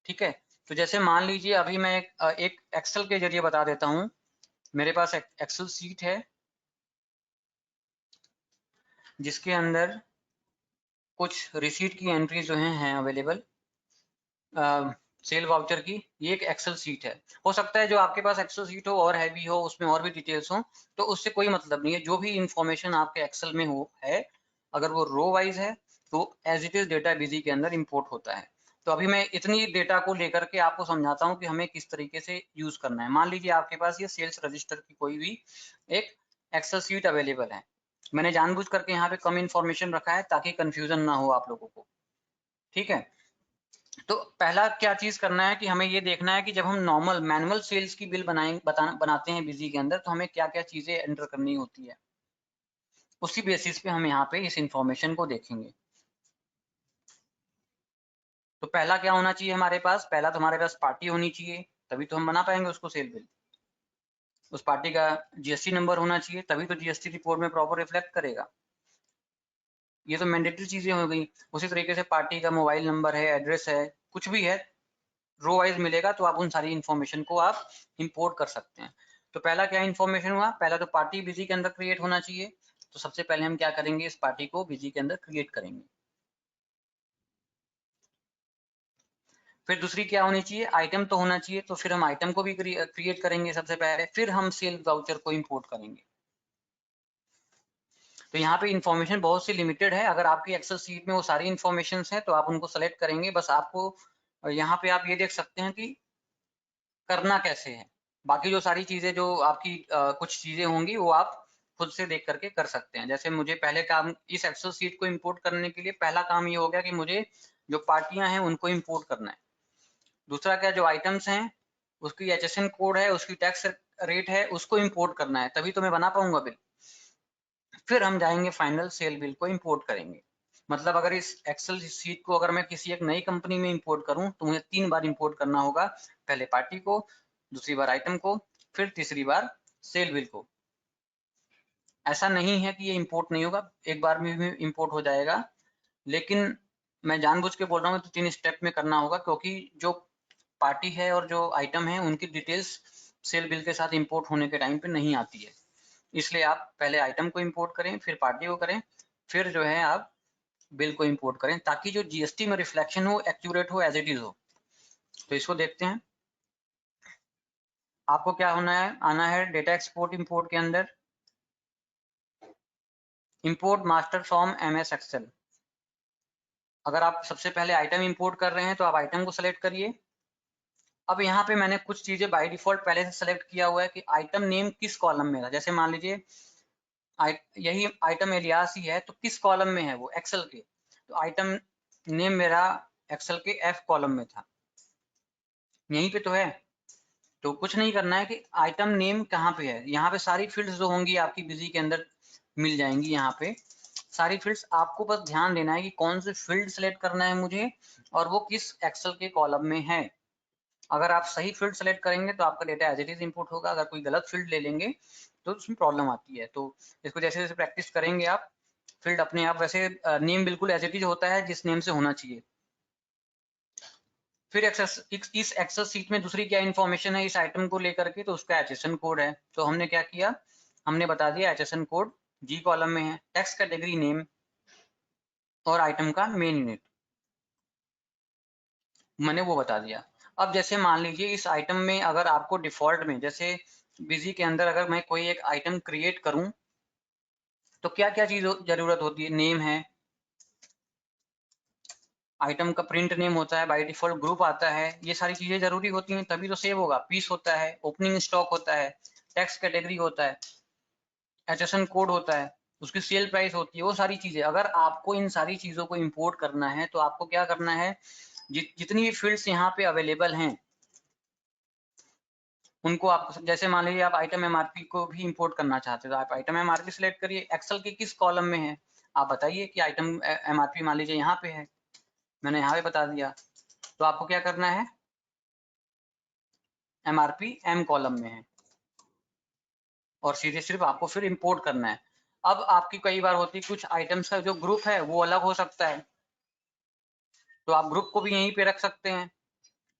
ठीक है, तो जैसे मान लीजिए अभी मैं एक एक्सेल के जरिए बता देता हूँ। मेरे पास एक्सेल सीट है जिसके अंदर कुछ रिसीट की एंट्री जो हैं अवेलेबल सेल वाउचर की। ये एक एक्सेल सीट है। हो सकता है जो आपके पास एक्सेल सीट हो और हैवी हो, उसमें और भी डिटेल्स हो, तो उससे कोई मतलब नहीं है। जो भी इंफॉर्मेशन आपके एक्सेल में हो है, अगर वो रो वाइज है तो as it is data Busy के अंदर इंपोर्ट होता है। तो अभी मैं इतनी डेटा को लेकर के आपको समझाता हूँ कि हमें किस तरीके से यूज करना है। मान लीजिए आपके पास ये सेल्स रजिस्टर की कोई भी एक एक्सेल सीट अवेलेबल है। मैंने जानबूझ करके यहाँ पे कम इंफॉर्मेशन रखा है ताकि कंफ्यूजन ना हो आप लोगों को। ठीक है, तो पहला क्या चीज करना है कि हमें ये देखना है कि जब हम नॉर्मल मैनुअल सेल्स की बिल बनाते हैं बिजी के अंदर, तो हमें क्या क्या चीजें एंटर करनी होती है। उसी बेसिस पे हम यहाँ पे इस इंफॉर्मेशन को देखेंगे। तो पहला क्या होना चाहिए हमारे पास, पहला तो हमारे पास पार्टी होनी चाहिए, तभी तो हम बना पाएंगे उसको सेल बिल। उस पार्टी का जीएसटी नंबर होना चाहिए, तभी तो जीएसटी रिपोर्ट में प्रॉपर रिफ्लेक्ट करेगा। ये तो मैंडेटरी चीजें हो गई। उसी तरीके से पार्टी का मोबाइल नंबर है, एड्रेस है, कुछ भी है, रो वाइज मिलेगा, तो आप उन सारी इंफॉर्मेशन को आप इंपोर्ट कर सकते हैं। तो पहला क्या इंफॉर्मेशन हुआ, पहला तो पार्टी बिजी के अंदर क्रिएट होना चाहिए। तो सबसे पहले हम क्या करेंगे, इस पार्टी को बिजी के अंदर क्रिएट करेंगे। फिर दूसरी क्या होनी चाहिए, आइटम तो होना चाहिए, तो फिर हम आइटम को भी क्रिएट करेंगे सबसे पहले, फिर हम सेल वाउचर को इंपोर्ट करेंगे। तो यहाँ पे इंफॉर्मेशन बहुत सी लिमिटेड है। अगर आपकी एक्सेल शीट में वो सारी इंफॉर्मेशन है तो आप उनको सेलेक्ट करेंगे। बस आपको यहाँ पे आप ये देख सकते हैं कि करना कैसे है। बाकी जो सारी चीजें जो आपकी कुछ चीजें होंगी वो आप खुद से देख करके कर सकते हैं। जैसे मुझे पहले काम, इस एक्सेल शीट को इंपोर्ट करने के लिए पहला काम ये हो गया कि मुझे जो पार्टियां हैं उनको इंपोर्ट करना है। दूसरा क्या, जो आइटम्स हैं उसकी एचएसएन कोड है, उसकी टैक्स रेट है, उसको इंपोर्ट करना है, तभी तो मैं बना पाऊंगा बिल। फिर हम जाएंगे फाइनल सेल बिल को इंपोर्ट करेंगे। मतलब अगर इस एक्सेल शीट को अगर मैं किसी एक नई कंपनी में इंपोर्ट करूं तो मुझे 3 बार इंपोर्ट करना होगा। पहले पार्टी को, दूसरी बार आइटम को, फिर तीसरी बार सेल बिल को। ऐसा नहीं है कि ये इंपोर्ट नहीं होगा, एक बार में भी इंपोर्ट हो जाएगा, लेकिन मैं जानबूझ के बोल रहा हूँ तो 3 स्टेप में करना होगा, क्योंकि जो पार्टी है और जो आइटम है उनकी डिटेल्स सेल बिल के साथ इंपोर्ट होने के टाइम पे नहीं आती है। इसलिए आप पहले आइटम को इंपोर्ट करें, फिर पार्टी को करें, फिर जो है आप बिल को इंपोर्ट करें, ताकि जो जीएसटी में रिफ्लेक्शन हो एक्यूरेट हो, एज इट इज हो। तो इसको देखते हैं। आपको क्या होना है, आना है डेटा एक्सपोर्ट इंपोर्ट के अंदर, import master from MS Excel. अगर आप सबसे पहले आइटम इंपोर्ट कर रहे हैं तो आप आइटम को सेलेक्ट करिए। अब यहाँ पे मैंने कुछ चीजें बाय डिफॉल्ट पहले से सेलेक्ट किया हुआ है कि आइटम नेम किस कॉलम में था। जैसे मान लीजिए यही आइटम एलियास ही है, तो किस कॉलम में है वो, एक्सेल के। तो आइटम नेम मेरा एक्सेल के एफ कॉलम में था, यहीं पे तो है। तो कुछ नहीं करना है कि आइटम नेम कहाँ पे है, यहाँ पे सारी फील्ड्स जो होंगी आपकी बिजी के अंदर मिल जाएंगी। यहाँ पे सारी फील्ड्स, आपको बस ध्यान देना है कि कौन से फील्ड सेलेक्ट करना है मुझे और वो किस एक्सेल के कॉलम में है। अगर आप सही फील्ड सेलेक्ट करेंगे तो आपका data as it is import होगा। अगर कोई गलत फील्ड ले लेंगे तो उसमें प्रॉब्लम आती है। तो इसको जैसे जैसे प्रैक्टिस करेंगे आप, फील्ड अपने आप, वैसे नेम बिल्कुल एज इट इज होता है जिस नेम से होना चाहिए। फिर इस एक्सेल सीट में दूसरी क्या इन्फॉर्मेशन है इस आइटम को लेकर के, तो उसका HSN कोड है। तो हमने क्या किया, हमने बता दिया HSN कोड G कॉलम में है, टेक्स्ट कैटेगरी नेम और आइटम का मेन यूनिट मैंने वो बता दिया। अब जैसे मान लीजिए इस आइटम में अगर आपको डिफॉल्ट में, जैसे बिजी के अंदर अगर मैं कोई एक आइटम क्रिएट करूं तो क्या क्या चीज जरूरत होती है, नेम है, आइटम का प्रिंट नेम होता है, बाय डिफॉल्ट ग्रुप आता है, ये सारी चीजें जरूरी होती हैं तभी तो सेव होगा। पीस होता है, ओपनिंग स्टॉक होता है, टेक्स्ट कैटेगरी होता है, HSN कोड होता है, उसकी सेल प्राइस होती है, वो सारी चीजें। अगर आपको इन सारी चीजों को इंपोर्ट करना है तो आपको क्या करना है, जितनी भी फील्ड्स यहाँ पे अवेलेबल हैं उनको आप, जैसे मान लीजिए आप आइटम MRP को भी इंपोर्ट करना चाहते हो तो आप आइटम MRP सिलेक्ट करिए, एक्सेल के किस कॉलम में है आप बताइए कि आइटम MRP मान लीजिए यहाँ पे है, मैंने यहाँ पे बता दिया। तो आपको क्या करना है, MRP M कॉलम में है और सीधे सिर्फ आपको फिर इंपोर्ट करना है। अब आपकी कई बार होती है कुछ आइटम्स का जो ग्रुप है वो अलग हो सकता है, तो आप ग्रुप को भी यहीं पे रख सकते हैं,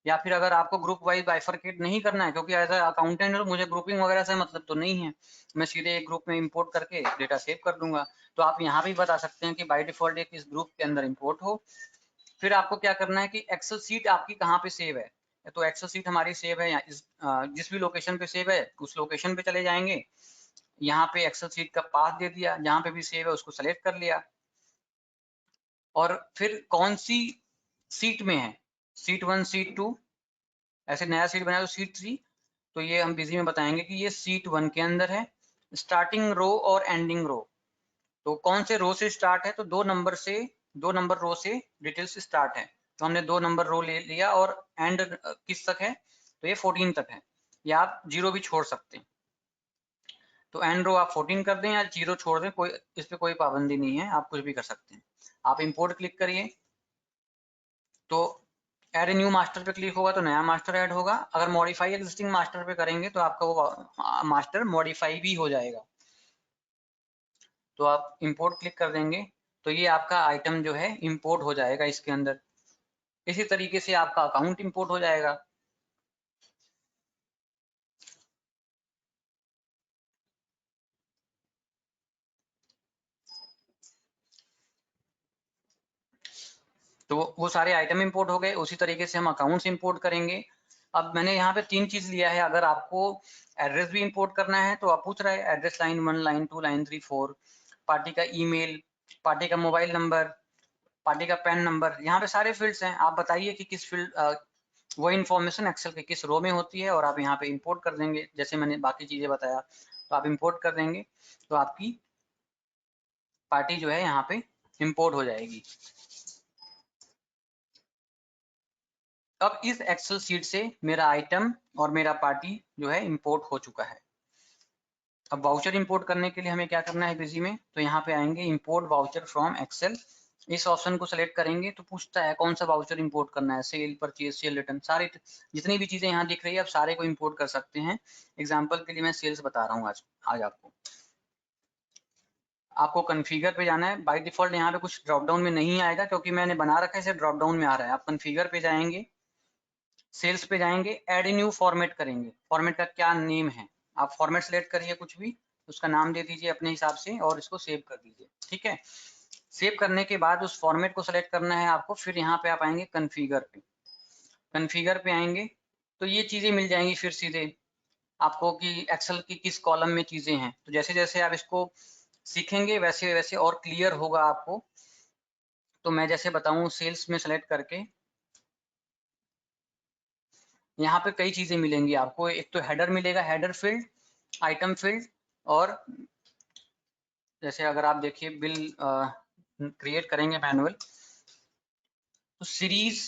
या फिर अगर आपको ग्रुप वाइज बाइफरकेट नहीं करना है, क्योंकि एज अकाउंटेंट मुझे ग्रुपिंग वगैरह से मतलब तो नहीं है, मैं सीधे एक ग्रुप में इंपोर्ट करके डेटा सेव कर दूंगा। तो आप यहाँ भी बता सकते हैं कि बाय डिफॉल्ट एक इस ग्रुप के अंदर इंपोर्ट हो। फिर आपको क्या करना है कि एक्सेल सीट आपकी कहाँ पे सेव है, तो एक्सेल सीट हमारी सेव है जिस भी लोकेशन पे सेव है उस लोकेशन पे चले जाएंगे। यहाँ पे एक्सेल सीट का पाथ दे दिया, जहाँ पे भी सेव है उसको सेलेक्ट कर लिया, और फिर कौन सी सीट में है, सीट 1 सीट 2, ऐसे नया सीट बनाया तो सीट 3, तो ये हम बिजी में बताएंगे कि ये सीट 1 के अंदर है। स्टार्टिंग रो और एंडिंग रो, तो कौन से रो से स्टार्ट है, तो 2 नंबर रो से डिटेल्स स्टार्ट है, तो हमने 2 नंबर रो ले लिया, और एंड किस तक है, तो ये 14 तक है, या आप 0 भी छोड़ सकते हैं। तो एंड रो आप 14 कर दें या 0 छोड़ दें, कोई इस पे कोई पाबंदी नहीं है, आप कुछ भी कर सकते हैं। आप इंपोर्ट क्लिक करिए तो ऐड न्यू मास्टर पे क्लिक होगा तो नया मास्टर ऐड होगा। अगर मॉडिफाई एग्जिस्टिंग मास्टर पे करेंगे तो आपका वो मास्टर मॉडिफाई भी हो जाएगा। तो आप इंपोर्ट क्लिक कर देंगे तो ये आपका आइटम जो है इंपोर्ट हो जाएगा इसके अंदर। इसी तरीके से आपका अकाउंट इंपोर्ट हो जाएगा। तो वो सारे आइटम इंपोर्ट हो गए, उसी तरीके से हम अकाउंट्स इंपोर्ट करेंगे। अब मैंने यहाँ पे 3 चीज लिया है, अगर आपको एड्रेस भी इंपोर्ट करना है तो आप पूछ रहे हैं address line 1, line 2, line 3, 4, party का ईमेल, पार्टी का मोबाइल नंबर, पार्टी का पैन नंबर, यहाँ पे सारे फील्ड्स हैं। आप बताइए कि किस फील्ड वो इन्फॉर्मेशन एक्सेल के किस रो में होती है, और आप यहाँ पे इंपोर्ट कर देंगे जैसे मैंने बाकी चीजें बताया, तो आप इंपोर्ट कर देंगे तो आपकी पार्टी जो है यहाँ पे इंपोर्ट हो जाएगी। अब इस एक्सेल शीट से मेरा आइटम और मेरा पार्टी जो है इंपोर्ट हो चुका है। अब वाउचर इंपोर्ट करने के लिए हमें क्या करना है बिजी में, तो यहाँ पे आएंगे इंपोर्ट वाउचर फ्रॉम एक्सेल, इस ऑप्शन को सेलेक्ट करेंगे तो पूछता है कौन सा वाउचर इंपोर्ट करना है, सेल, परचेज, सेल रिटर्न, सारे जितनी भी चीजें यहाँ दिख रही है आप सारे को इंपोर्ट कर सकते हैं। एग्जाम्पल के लिए मैं सेल्स बता रहा हूँ आज आपको कन्फिगर पे जाना है। बाय डिफॉल्ट यहाँ पे कुछ ड्रॉप डाउन में नहीं आएगा क्योंकि मैंने बना रखा है, इसे ड्रॉप डाउन में आ रहा है। आप कन्फिगर पे जाएंगे, सेल्स पे जाएंगे, एड न्यू फॉर्मेट करेंगे, फॉर्मेट का क्या नेम है, आप फॉर्मेट सेलेक्ट करिए कुछ भी, उसका नाम दे दीजिए अपने हिसाब से और इसको सेव कर दीजिए। ठीक है, सेव करने के बाद उस फॉर्मेट को सेलेक्ट करना है आपको। फिर यहाँ पे आप आएंगे कन्फिगर पे, कन्फिगर पे आएंगे तो ये चीजें मिल जाएंगी फिर सीधे आपको कि एक्सेल की किस कॉलम में चीजें हैं। तो जैसे जैसे आप इसको सीखेंगे वैसे वैसे और क्लियर होगा आपको। तो मैं जैसे बताऊं सेल्स में सेलेक्ट करके, यहाँ पे कई चीजें मिलेंगी आपको। एक तो हेडर मिलेगा, हेडर फील्ड, आइटम फील्ड, और जैसे अगर आप देखिए बिल क्रिएट करेंगे मैनुअल, तो series,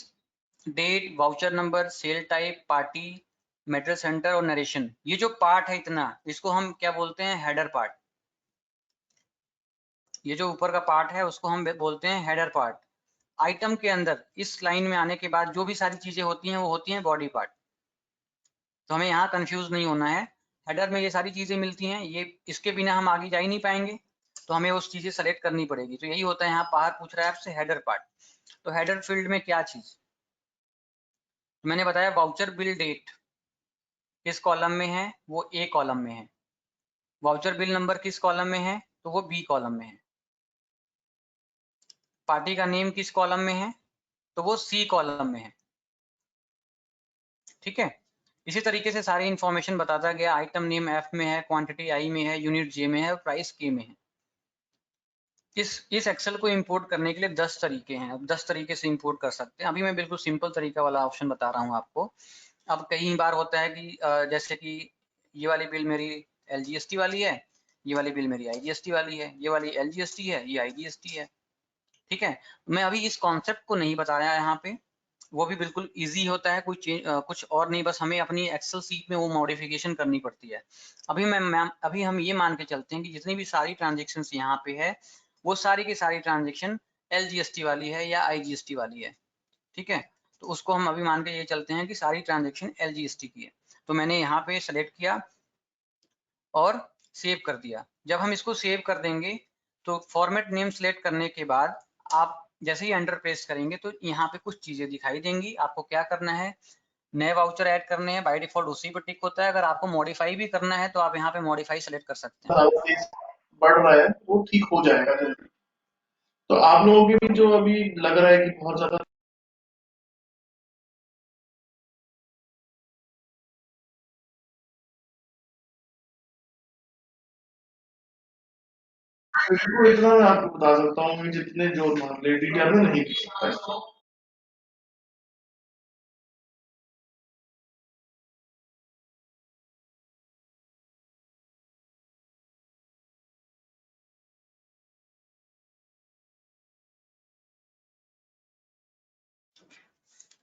date, voucher number, sale type, party, material centre और नरेशन, ये जो पार्ट है इतना, इसको हम क्या बोलते हैं, हेडर पार्ट। ये जो ऊपर का पार्ट है उसको हम बोलते हैं हेडर पार्ट। आइटम के अंदर इस लाइन में आने के बाद जो भी सारी चीजें होती हैं वो होती हैं बॉडी पार्ट। तो हमें यहाँ कंफ्यूज नहीं होना है, हेडर में ये सारी चीजें मिलती हैं, ये इसके बिना हम आगे जा ही नहीं पाएंगे, तो हमें उस चीजें सेलेक्ट करनी पड़ेगी। तो यही होता है, यहाँ बाहर पूछ रहा है आपसे हेडर पार्ट, तो हेडर फील्ड में क्या चीज, मैंने बताया वाउचर बिल डेट किस कॉलम में है, वो ए कॉलम में है। वाउचर बिल नंबर किस कॉलम में है, तो वो बी कॉलम में है। पार्टी का नेम किस कॉलम में है, तो वो सी कॉलम में है। ठीक है, इसी तरीके से सारी इंफॉर्मेशन बताता गया। आइटम नेम एफ में है, क्वांटिटी आई में है, यूनिट जे में है और प्राइस के में है। इस एक्सेल को इंपोर्ट करने के लिए 10 तरीके हैं। अब 10 तरीके से इंपोर्ट कर सकते हैं। अभी मैं बिल्कुल सिंपल तरीका वाला ऑप्शन बता रहा हूँ आपको। अब कई बार होता है कि जैसे कि ये वाली बिल मेरी LGST वाली है, ये वाली बिल मेरी IGST वाली है, ये वाली LGST है, ये IGST है। ठीक है, मैं अभी इस कॉन्सेप्ट को नहीं बता रहा यहाँ पे, वो भी बिल्कुल इजी होता है। कुछ और नहीं, बस हमें अपनी एक्सेल सीट में वो मॉडिफिकेशन करनी पड़ती है। अभी हम ये मान के चलते हैं कि जितनी भी सारी ट्रांजेक्शन यहाँ पे है, वो सारी की सारी ट्रांजेक्शन LGST वाली है या IGST वाली है। ठीक है, तो उसको हम अभी मान के ये चलते हैं कि सारी ट्रांजेक्शन LGST की है। तो मैंने यहाँ पे सेलेक्ट किया और सेव कर दिया। जब हम इसको सेव कर देंगे तो फॉर्मेट नेम सेलेक्ट करने के बाद आप जैसे ही एंटर प्रेस करेंगे तो यहाँ पे कुछ चीजें दिखाई देंगी। आपको क्या करना है, नए वाउचर ऐड करने हैं। बाय डिफॉल्ट उसी पर टिक होता है। अगर आपको मॉडिफाई भी करना है तो आप यहाँ पे मॉडिफाई सेलेक्ट कर सकते हैं। बढ़ रहा है वो ठीक हो जाएगा जल्दी। तो आप लोगों के भी जो अभी लग रहा है कि बहुत ज्यादा तो इतना मैं आपको बता सकता हूँ कि जितने जो मान ले डिटेल में नहीं दिख सकता इसको।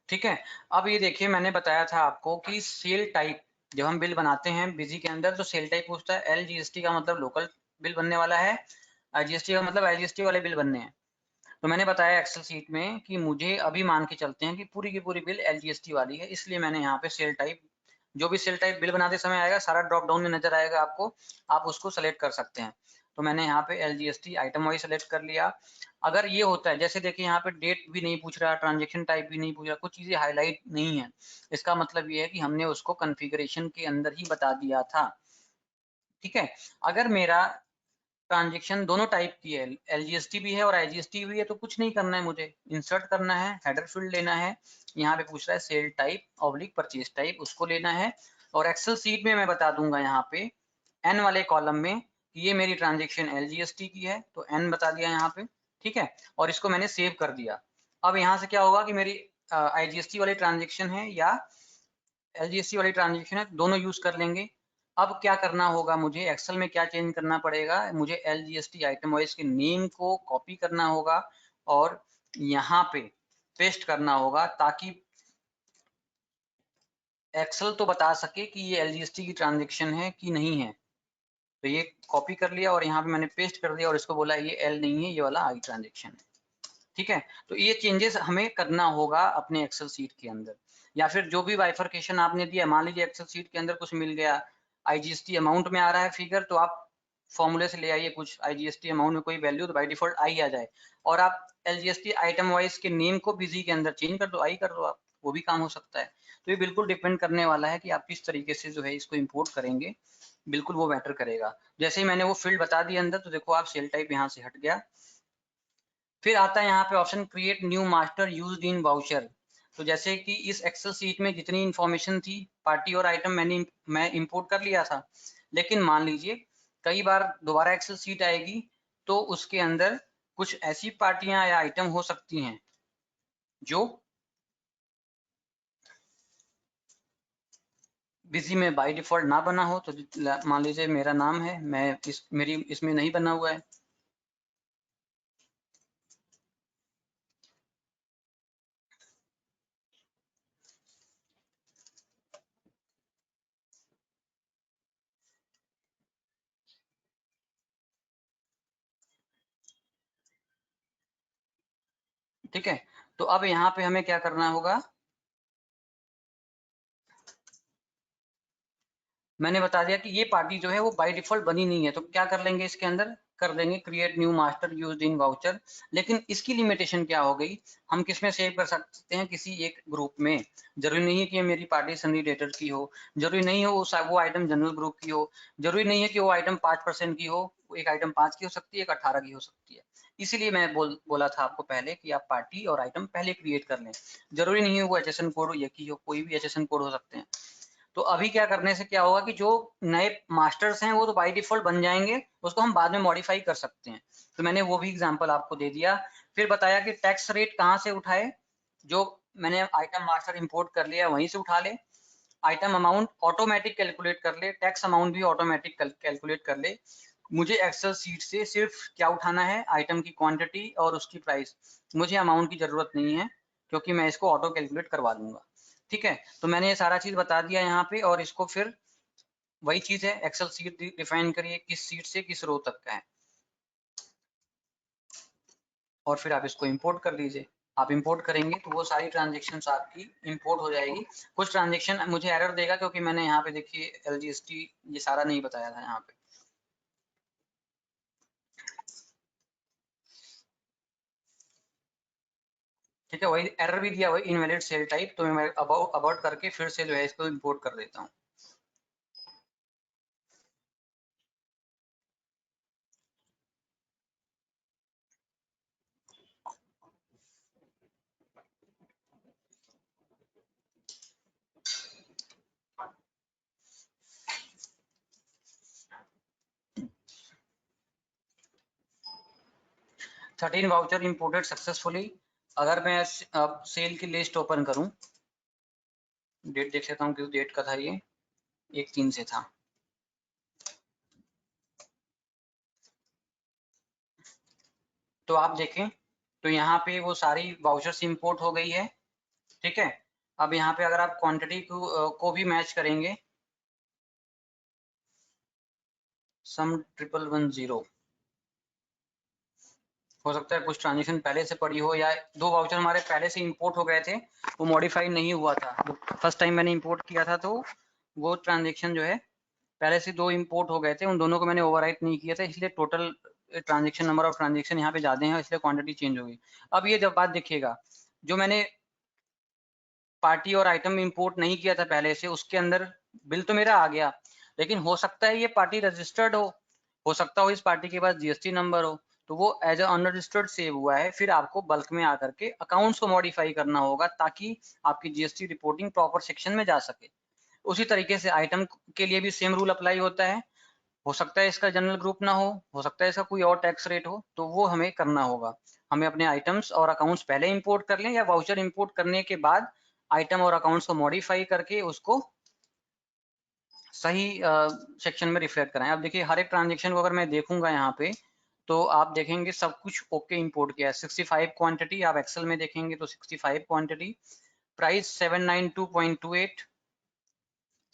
ठीक है, अब ये देखिए मैंने बताया था आपको कि सेल टाइप, जब हम बिल बनाते हैं बिजी के अंदर तो सेल टाइप पूछता है। LGST का मतलब लोकल बिल बनने वाला है, IGST का मतलब IGST वाले बिल बनने हैं। तो मैंने बताया एक्सेल सीट में कि मुझे अभी मान के चलते हैं कि पूरी की पूरी बिल LGST वाली है, इसलिए मैंने यहाँ पे सेल टाइप, जो भी सेल टाइप बिल बनाते समय आएगा सारा ड्रॉप डाउन में नजर आएगा आपको, आप उसको सेलेक्ट कर सकते हैं। तो मैंने यहाँ पे LGST आइटम वाइज सेलेक्ट कर लिया। अगर ये होता है, जैसे देखिए यहाँ पे डेट भी नहीं पूछ रहा, ट्रांजेक्शन टाइप भी नहीं पूछ रहा, कुछ चीजें हाईलाइट नहीं है, इसका मतलब ये है कि हमने उसको कॉन्फ़िगरेशन के अंदर ही बता दिया था। ठीक है, अगर मेरा ट्रांजेक्शन दोनों टाइप की है, LGST भी है और IGST भी है, तो कुछ नहीं करना है, मुझे इंसर्ट करना है, हेडर फील्ड लेना है। यहाँ पे पूछ रहा है sale type oblique purchase type, उसको लेना है। और एक्सेल सीट में मैं बता दूंगा यहाँ पे N वाले कॉलम में कि ये मेरी ट्रांजेक्शन LGST की है, तो N बता दिया यहाँ पे। ठीक है, और इसको मैंने सेव कर दिया। अब यहाँ से क्या होगा कि मेरी IGST वाली ट्रांजेक्शन है या LGST वाली ट्रांजेक्शन है, दोनों यूज कर लेंगे। अब क्या करना होगा, मुझे एक्सेल में क्या चेंज करना पड़ेगा, मुझे LGST आइटम वाइज के नेम को कॉपी करना होगा और यहाँ पे पेस्ट करना होगा, ताकि एक्सेल तो बता सके कि ये LGST की ट्रांजेक्शन है कि नहीं है। तो ये कॉपी कर लिया और यहाँ पे मैंने पेस्ट कर दिया और इसको बोला ये L नहीं है, ये वाला I ट्रांजेक्शन है। ठीक है, तो ये चेंजेस हमें करना होगा अपने एक्सेल सीट के अंदर। या फिर जो भी बाइफरकेशन आपने दिया, मान लीजिए एक्सेल सीट के अंदर कुछ मिल गया, IGST अमाउंट में आ रहा है फिगर, तो आप फॉर्मूले से ले आइए कुछ IGST अमाउंट में कोई वैल्यू, तो बाय डिफॉल्ट आई आ जाए। और आप LGST आइटम वाइज के नेम को बिजी के अंदर चेंज कर दो, आई कर दो आप, वो भी काम हो सकता है। तो ये बिल्कुल डिपेंड करने वाला है कि आप किस तरीके से जो है इसको इम्पोर्ट करेंगे, बिल्कुल वो मैटर करेगा। जैसे ही मैंने वो फील्ड बता दी अंदर, तो देखो आप सेल टाइप यहाँ से हट गया। फिर आता है यहाँ पे option create new master used in voucher. तो जैसे कि इस एक्सेल सीट में जितनी इंफॉर्मेशन थी, पार्टी और आइटम मैं इंपोर्ट कर लिया था, लेकिन मान लीजिए कई बार दोबारा एक्सेल सीट आएगी तो उसके अंदर कुछ ऐसी पार्टियां या आइटम हो सकती हैं जो बिजी में बाय डिफॉल्ट ना बना हो। तो मान लीजिए मेरा नाम है, मैं मेरी इसमें नहीं बना हुआ है। ठीक है, तो अब यहाँ पे हमें क्या करना होगा, मैंने बता दिया कि ये पार्टी जो है वो बाय डिफॉल्ट बनी नहीं है, तो क्या कर लेंगे इसके अंदर, कर देंगे create new master used in voucher. लेकिन इसकी लिमिटेशन क्या हो गई, हम किस में सेव कर सकते हैं, किसी एक ग्रुप में। जरूरी नहीं है कि मेरी पार्टी सन्नी डेटर की हो, जरूरी नहीं हो वो आइटम जनरल ग्रुप की हो, जरूरी नहीं है कि वो आइटम 5% की हो, एक आइटम 5 की हो सकती है, एक 18 की हो सकती है। इसीलिए मैं बोला था आपको पहले कि आप पार्टी और आइटम पहले क्रिएट कर लें। जरूरी नहीं है वो HSN कोड एक ही हो, कोई भी HSN कोड हो सकते हैं। तो अभी क्या करने से क्या होगा कि जो नए मास्टर्स हैं वो तो बाय डिफॉल्ट बन जाएंगे, उसको हम बाद में मॉडिफाई कर सकते हैं। तो मैंने वो भी एग्जांपल आपको दे दिया। फिर बताया कि टैक्स रेट कहाँ से उठाए, जो मैंने आइटम मास्टर इंपोर्ट कर लिया वहीं से उठा ले। आइटम अमाउंट ऑटोमेटिक कैलकुलेट कर ले, टैक्स अमाउंट भी ऑटोमेटिक कैलकुलेट कर ले। मुझे एक्सेल सीट से सिर्फ क्या उठाना है, आइटम की क्वांटिटी और उसकी प्राइस। मुझे अमाउंट की जरूरत नहीं है क्योंकि मैं इसको ऑटो कैलकुलेट करवा लूंगा। ठीक है, तो मैंने ये सारा चीज बता दिया यहाँ पे। और इसको फिर वही चीज है, एक्सेल सीट डिफाइन करिए किस सीट से किस रो तक का है, और फिर आप इसको इंपोर्ट कर लीजिए। आप इंपोर्ट करेंगे तो वो सारी ट्रांजेक्शन्स आपकी इंपोर्ट हो जाएगी। कुछ ट्रांजेक्शन मुझे एरर देगा क्योंकि मैंने यहाँ पे देखिए LGST ये सारा नहीं बताया था यहाँ पे। ठीक है, वही एरर भी दिया, वही इनवैलिड सेल टाइप। तो मैं अबाउट करके फिर से जो है इसको इंपोर्ट कर देता हूँ। Thirteen voucher imported successfully. अगर मैं अब सेल की लिस्ट ओपन करूं, डेट देख लेता हूँ किस डेट का था ये, 1/3 से था। तो आप देखें तो यहाँ पे वो सारी वाउचर्स इंपोर्ट हो गई है। ठीक है, अब यहाँ पे अगर आप क्वांटिटी को भी मैच करेंगे, सम 1110, हो सकता है कुछ ट्रांजेक्शन पहले से पड़ी हो, या दो वाउचर हमारे पहले से इंपोर्ट हो गए थे, वो मॉडिफाई नहीं हुआ था। फर्स्ट टाइम मैंने इंपोर्ट किया था तो वो ट्रांजेक्शन जो है पहले से दो इंपोर्ट हो गए थे, उन दोनों को मैंने ओवरराइट नहीं किया था, इसलिए total transaction number of transaction यहाँ पे ज्यादा है, इसलिए क्वांटिटी चेंज हो गई। अब ये जब बात देखिएगा, जो मैंने पार्टी और आइटम इंपोर्ट नहीं किया था पहले से, उसके अंदर बिल तो मेरा आ गया, लेकिन हो सकता है ये पार्टी रजिस्टर्ड हो सकता हो इस पार्टी के पास GST नंबर हो, तो वो एज अनरजिस्टर्ड सेव हुआ है। फिर आपको बल्क में आकर के अकाउंट्स को मॉडिफाई करना होगा ताकि आपकी GST रिपोर्टिंग प्रॉपर सेक्शन में जा सके। उसी तरीके से आइटम के लिए भी सेम रूल अप्लाई होता है। हो सकता है इसका जनरल ग्रुप ना हो सकता है इसका कोई और टैक्स रेट हो, तो वो हमें करना होगा। हमें अपने आइटम्स और अकाउंट्स पहले इंपोर्ट कर लें, या वाउचर इंपोर्ट करने के बाद आइटम और अकाउंट्स को मॉडिफाई करके उसको सही सेक्शन में रिफ्लेक्ट कराएं। अब देखिए हर एक ट्रांजेक्शन को अगर मैं देखूंगा यहाँ पे, तो आप देखेंगे सब कुछ ओके इंपोर्ट किया है। 65 क्वांटिटी, आप एक्सेल में देखेंगे तो 65 क्वांटिटी, प्राइस 792.28,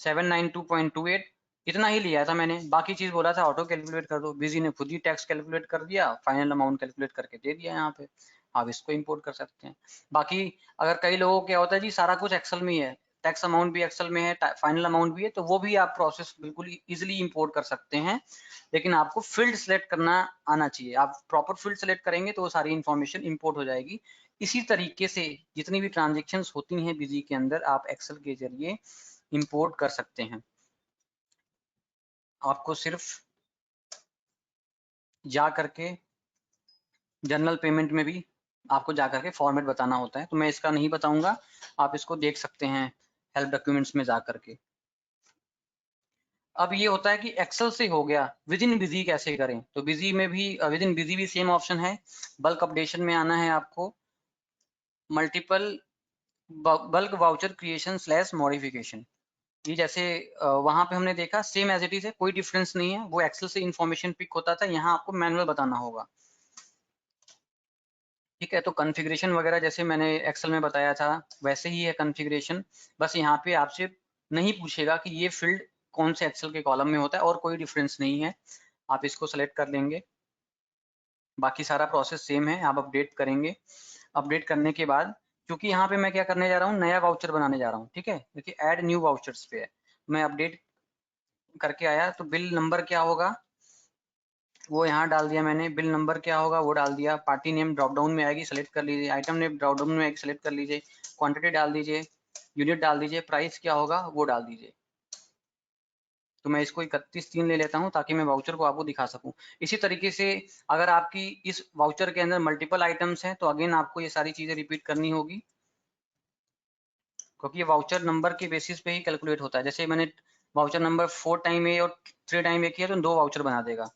792.28 इतना ही लिया था मैंने। बाकी चीज बोला था ऑटो कैलकुलेट कर दो, बिजी ने खुद ही टैक्स कैलकुलेट कर दिया, फाइनल अमाउंट कैलकुलेट करके दे दिया यहाँ पे। आप इसको इंपोर्ट कर सकते हैं। बाकी अगर कई लोगों को क्या होता है जी, सारा कुछ एक्सेल में ही है, टैक्स अमाउंट भी एक्सेल में है, फाइनल अमाउंट भी है, तो वो भी आप प्रोसेस बिल्कुल इजिली इंपोर्ट कर सकते हैं। लेकिन आपको फील्ड सेलेक्ट करना आना चाहिए। आप प्रॉपर फील्ड सेलेक्ट करेंगे तो वो सारी इंफॉर्मेशन इंपोर्ट हो जाएगी। इसी तरीके से जितनी भी ट्रांजेक्शन्स होती हैं बिजी के अंदर, आप एक्सेल के जरिए इंपोर्ट कर सकते हैं। आपको सिर्फ जा करके जनरल पेमेंट में भी आपको जा करके फॉर्मेट बताना होता है, तो मैं इसका नहीं बताऊंगा, आप इसको देख सकते हैं हेल्प डॉक्यूमेंट्स में जा करके। अब ये होता है कि एक्सेल से हो गया, विद इन बिजी कैसे करें, तो बिजी में भी विद इन बिजी भी सेम ऑप्शन है। बल्क अपडेशन में आना है आपको, multiple bulk voucher creation slash modification. ये जैसे वहां पे हमने देखा सेम एज इट इज है, कोई डिफरेंस नहीं है, वो एक्सेल से इंफॉर्मेशन पिक होता था, यहाँ आपको मैनुअल बताना होगा। ठीक है, तो कॉन्फ़िगरेशन वगैरह जैसे मैंने एक्सेल में बताया था वैसे ही है कॉन्फ़िगरेशन। बस यहाँ पे आपसे नहीं पूछेगा कि ये फील्ड कौन से एक्सेल के कॉलम में होता है, और कोई डिफरेंस नहीं है। आप इसको सेलेक्ट कर लेंगे, बाकी सारा प्रोसेस सेम है। आप अपडेट करेंगे, अपडेट करने के बाद क्योंकि यहाँ पे मैं क्या करने जा रहा हूँ, नया वाउचर बनाने जा रहा हूँ। ठीक है, देखिए ऐड न्यू वाउचर्स पे है, मैं अपडेट करके आया तो बिल नंबर क्या होगा, वो यहाँ डाल दिया मैंने। बिल नंबर क्या होगा वो डाल दिया। पार्टी नेम ड्रॉप डाउन में आएगी, सेलेक्ट कर लीजिए। आइटम नेम ड्रॉप डाउन में आएगी, सेलेक्ट कर लीजिए। क्वांटिटी डाल दीजिए, यूनिट डाल दीजिए, प्राइस क्या होगा वो डाल दीजिए। तो मैं इसको 31/3 ले लेता हूँ ताकि मैं वाउचर को आपको दिखा सकूं। इसी तरीके से अगर आपकी इस वाउचर के अंदर मल्टीपल आइटम्स हैं तो अगेन आपको ये सारी चीजें रिपीट करनी होगी, क्योंकि ये वाउचर नंबर के बेसिस पे ही कैलकुलेट होता है। जैसे मैंने वाउचर नंबर 4 टाइम ए और 3 टाइम ए किया तो 2 वाउचर बना देगा।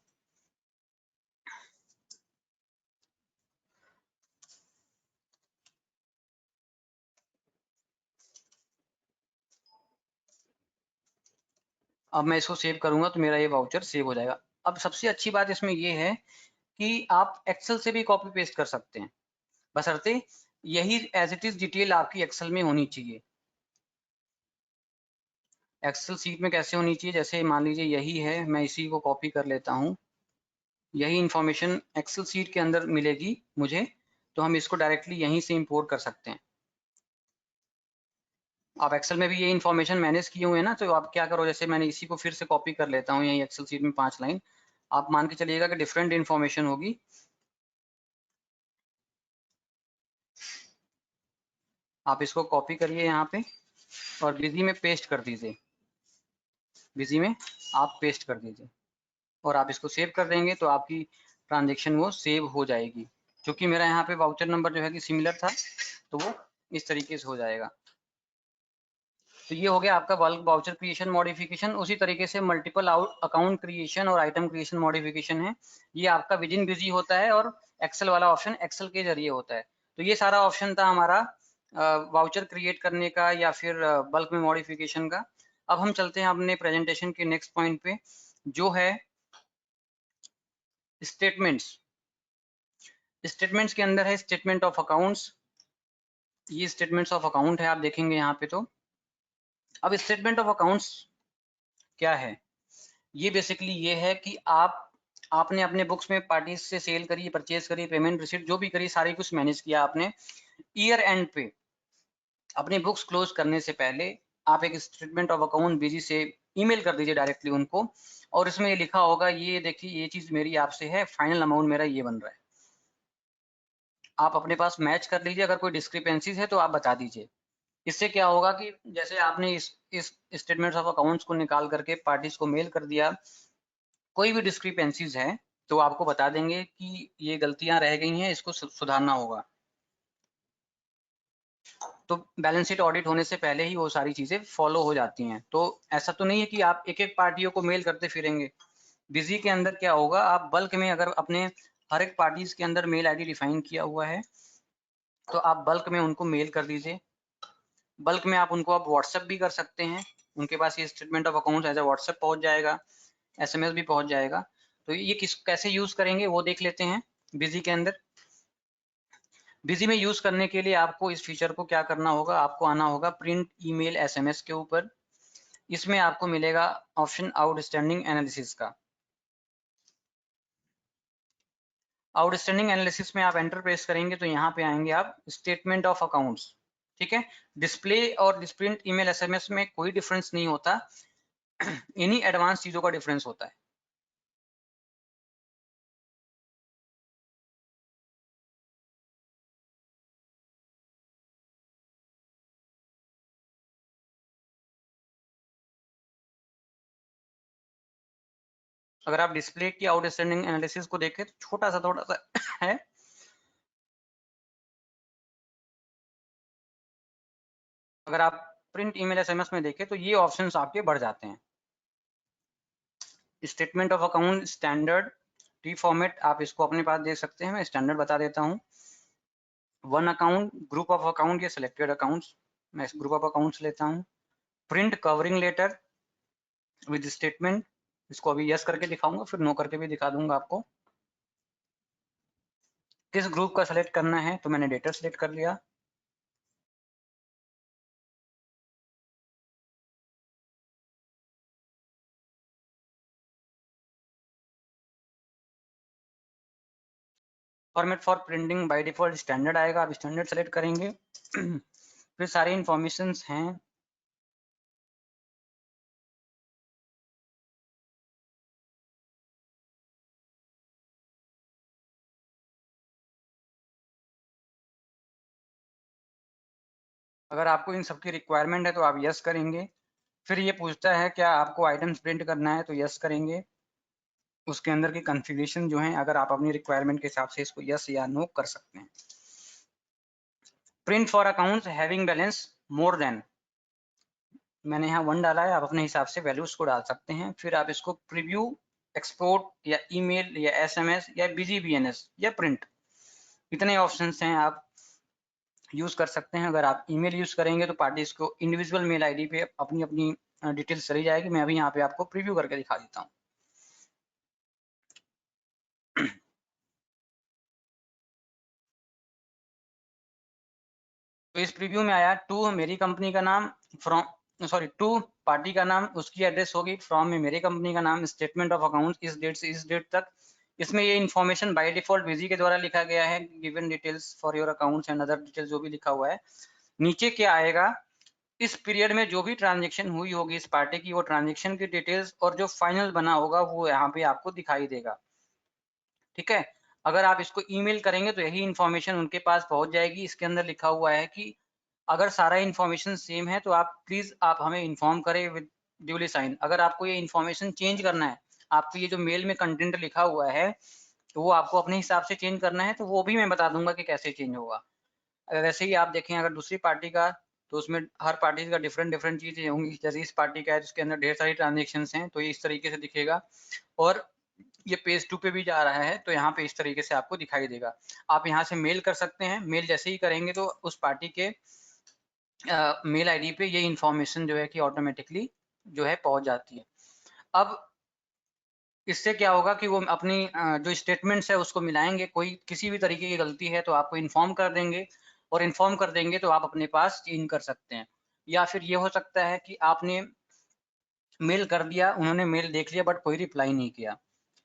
अब मैं इसको सेव करूंगा तो मेरा ये वाउचर सेव हो जाएगा। अब सबसे अच्छी बात इसमें ये है कि आप एक्सेल से भी कॉपी पेस्ट कर सकते हैं, बशर्ते यही एज इट इज डिटेल आपकी एक्सेल में होनी चाहिए। एक्सेल सीट में कैसे होनी चाहिए, जैसे मान लीजिए यही है, मैं इसी को कॉपी कर लेता हूँ। यही इंफॉर्मेशन एक्सेल सीट के अंदर मिलेगी मुझे, तो हम इसको डायरेक्टली यहीं से इंपोर्ट कर सकते हैं। आप एक्सेल में भी ये इन्फॉर्मेशन मैनेज किए हुए हैं ना, तो आप क्या करो, जैसे मैंने इसी को फिर से कॉपी कर लेता हूँ यही एक्सेल सीट में 5 लाइन। आप मान के चलिएगा कि डिफरेंट इन्फॉर्मेशन होगी। आप इसको कॉपी करिए यहाँ पे और बिजी में पेस्ट कर दीजिए। बिजी में आप पेस्ट कर दीजिए और आप इसको सेव कर देंगे तो आपकी ट्रांजेक्शन वो सेव हो जाएगी। क्योंकि मेरा यहाँ पे वाउचर नंबर जो है कि सिमिलर था तो वो इस तरीके से हो जाएगा। तो ये हो गया आपका बल्क वाउचर क्रिएशन मॉडिफिकेशन। उसी तरीके से मल्टीपल अकाउंट क्रिएशन और आइटम क्रिएशन मॉडिफिकेशन है, ये आपका विद इन बिजी होता है और एक्सेल वाला ऑप्शन एक्सेल के जरिए होता है। तो ये सारा ऑप्शन था हमारा वाउचर क्रिएट करने का या फिर बल्क में मॉडिफिकेशन का। अब हम चलते हैं अपने प्रेजेंटेशन के नेक्स्ट पॉइंट पे, जो है स्टेटमेंट्स। स्टेटमेंट्स के अंदर है स्टेटमेंट ऑफ अकाउंट्स। ये स्टेटमेंट्स ऑफ अकाउंट है, आप देखेंगे यहाँ पे। तो अब स्टेटमेंट ऑफ अकाउंट्स क्या है, ये बेसिकली ये है कि आपने अपने बुक्स में पार्टीज से सेल करी, परचेज करी, पेमेंट रिसीट जो भी करी, सारी कुछ मैनेज किया आपने। ईयर एंड पे अपनी बुक्स क्लोज करने से पहले आप एक स्टेटमेंट ऑफ अकाउंट बीजी से ईमेल कर दीजिए डायरेक्टली उनको, और इसमें ये लिखा होगा, ये देखिए ये चीज मेरी आपसे है, फाइनल अमाउंट मेरा ये बन रहा है। आप अपने पास मैच कर लीजिए, अगर कोई डिस्क्रिपेंसीज है तो आप बता दीजिए। इससे क्या होगा कि जैसे आपने इस स्टेटमेंट्स ऑफ अकाउंट्स को निकाल करके पार्टीज को मेल कर दिया, कोई भी डिस्क्रिपेंसीज है तो आपको बता देंगे कि ये गलतियां रह गई हैं, इसको सुधारना होगा। तो बैलेंस शीट ऑडिट होने से पहले ही वो सारी चीजें फॉलो हो जाती हैं। तो ऐसा तो नहीं है कि आप एक एक पार्टियों को मेल करते फिरेंगे। बिजी के अंदर क्या होगा, आप बल्क में अगर अपने हर एक पार्टीज के अंदर मेल आईडी डिफाइन किया हुआ है तो आप बल्क में उनको मेल कर दीजिए। बल्क में आप उनको आप व्हाट्सएप भी कर सकते हैं, उनके पास ये statement of account as a WhatsApp पहुंच जाएगा, एसएमएस भी पहुंच जाएगा। तो ये कैसे यूज करेंगे वो देख लेते हैं। बिजी के अंदर, बिजी में यूज करने के लिए आपको इस फीचर को क्या करना होगा, आपको आना होगा प्रिंट ईमेल एसएमएस के ऊपर। इसमें आपको मिलेगा ऑप्शन आउटस्टैंडिंग एनालिसिस का। आउटस्टैंडिंग एनालिसिस में आप एंटर प्रेस करेंगे तो यहाँ पे आएंगे आप स्टेटमेंट ऑफ अकाउंट्स। ठीक है, डिस्प्ले और प्रिंट ईमेल एसएमएस में कोई डिफरेंस नहीं होता, इन्हीं एडवांस चीजों का डिफरेंस होता है। अगर आप डिस्प्ले की आउटस्टैंडिंग एनालिसिस को देखें तो छोटा सा थोड़ा सा है। अगर आप प्रिंट ईमेल एसएमएस में देखें तो ये ऑप्शंस आपके बढ़ जाते हैं। Statement of account standard T format, आप इसको अपने पास देख सकते हैं, मैं स्टैंडर्ड बता देता हूँ। One account, group of account या सिलेक्टेड अकाउंट्स, मैं इस ग्रुप ऑफ अकाउंट्स लेता हूँ। Print covering letter with statement, इसको अभी यस करके दिखाऊंगा, फिर नो करके भी दिखा दूंगा आपको। किस ग्रुप का सेलेक्ट करना है तो मैंने डेटा सेलेक्ट कर लिया। Format for printing by default standard आएगा, आप स्टैंडर्ड सेलेक्ट करेंगे। फिर सारे इंफॉर्मेशन हैं, अगर आपको इन सब की रिक्वायरमेंट है तो आप यस करेंगे। फिर ये पूछता है क्या आपको आइटम्स प्रिंट करना है, तो यस करेंगे। उसके अंदर की कॉन्फ़िगरेशन जो है अगर आप अपनी रिक्वायरमेंट के हिसाब से इसको यस या नो कर सकते हैं। Print for accounts having balance more than, मैंने यहाँ 1 डाला है, आप अपने हिसाब से वैल्यूज को डाल सकते हैं। फिर आप इसको प्रीव्यू, एक्सपोर्ट या ईमेल या एसएमएस या BGBNS या प्रिंट, इतने ऑप्शंस हैं, आप यूज कर सकते हैं। अगर आप ईमेल यूज करेंगे तो पार्टीज को इंडिविजुअल मेल आईडी पे अपनी अपनी डिटेल्स चली जाएगी। मैं अभी यहाँ पे आपको प्रीव्यू करके दिखा देता हूँ। तो इस प्रीव्यू में आया टू मेरी कंपनी का नाम, फ्रॉम सॉरी टू पार्टी का नाम, उसकी एड्रेस होगी, फ्रॉम में मेरी कंपनी का नाम, स्टेटमेंट ऑफ अकाउंट इस डेट से इस डेट तक। इसमें ये इन्फॉर्मेशन बाय डिफॉल्ट बिजी के द्वारा लिखा गया है, given details for your accounts and other details जो भी लिखा हुआ है। नीचे क्या आएगा, इस पीरियड में जो भी ट्रांजेक्शन हुई होगी इस पार्टी की, वो ट्रांजेक्शन की डिटेल्स और जो फाइनल बना होगा वो यहाँ पे आपको दिखाई देगा। ठीक है, अगर आप इसको ईमेल करेंगे तो यही इन्फॉर्मेशन उनके पास पहुंच जाएगी। इसके अंदर लिखा हुआ है कि अगर सारा इन्फॉर्मेशन सेम है तो आप प्लीज आप हमें इन्फॉर्म करें विद ड्यूली साइन। अगर आपको ये इन्फॉर्मेशन चेंज करना है, आपको ये जो मेल में कंटेंट लिखा हुआ है तो वो आपको अपने हिसाब से चेंज करना है, तो वो भी मैं बता दूंगा कि कैसे चेंज होगा। वैसे ही आप देखें अगर दूसरी पार्टी का, तो उसमें हर पार्टी का डिफरेंट डिफरेंट चीजें होंगी। जैसे इस पार्टी का है जिसके अंदर ढेर सारी ट्रांजेक्शन हैं, तो ये इस तरीके से दिखेगा। और ये पेज 2 पे भी जा रहा है तो यहाँ पे इस तरीके से आपको दिखाई देगा। आप यहाँ से मेल कर सकते हैं। मेल जैसे ही करेंगे तो उस पार्टी के मेल आईडी पे ये इन्फॉर्मेशन जो है कि ऑटोमेटिकली जो है पहुंच जाती है। अब इससे क्या होगा कि वो अपनी जो स्टेटमेंट्स है उसको मिलाएंगे, कोई किसी भी तरीके की गलती है तो आपको इन्फॉर्म कर देंगे, और इन्फॉर्म कर देंगे तो आप अपने पास चेंज कर सकते हैं। या फिर ये हो सकता है कि आपने मेल कर दिया, उन्होंने मेल देख लिया बट कोई रिप्लाई नहीं किया।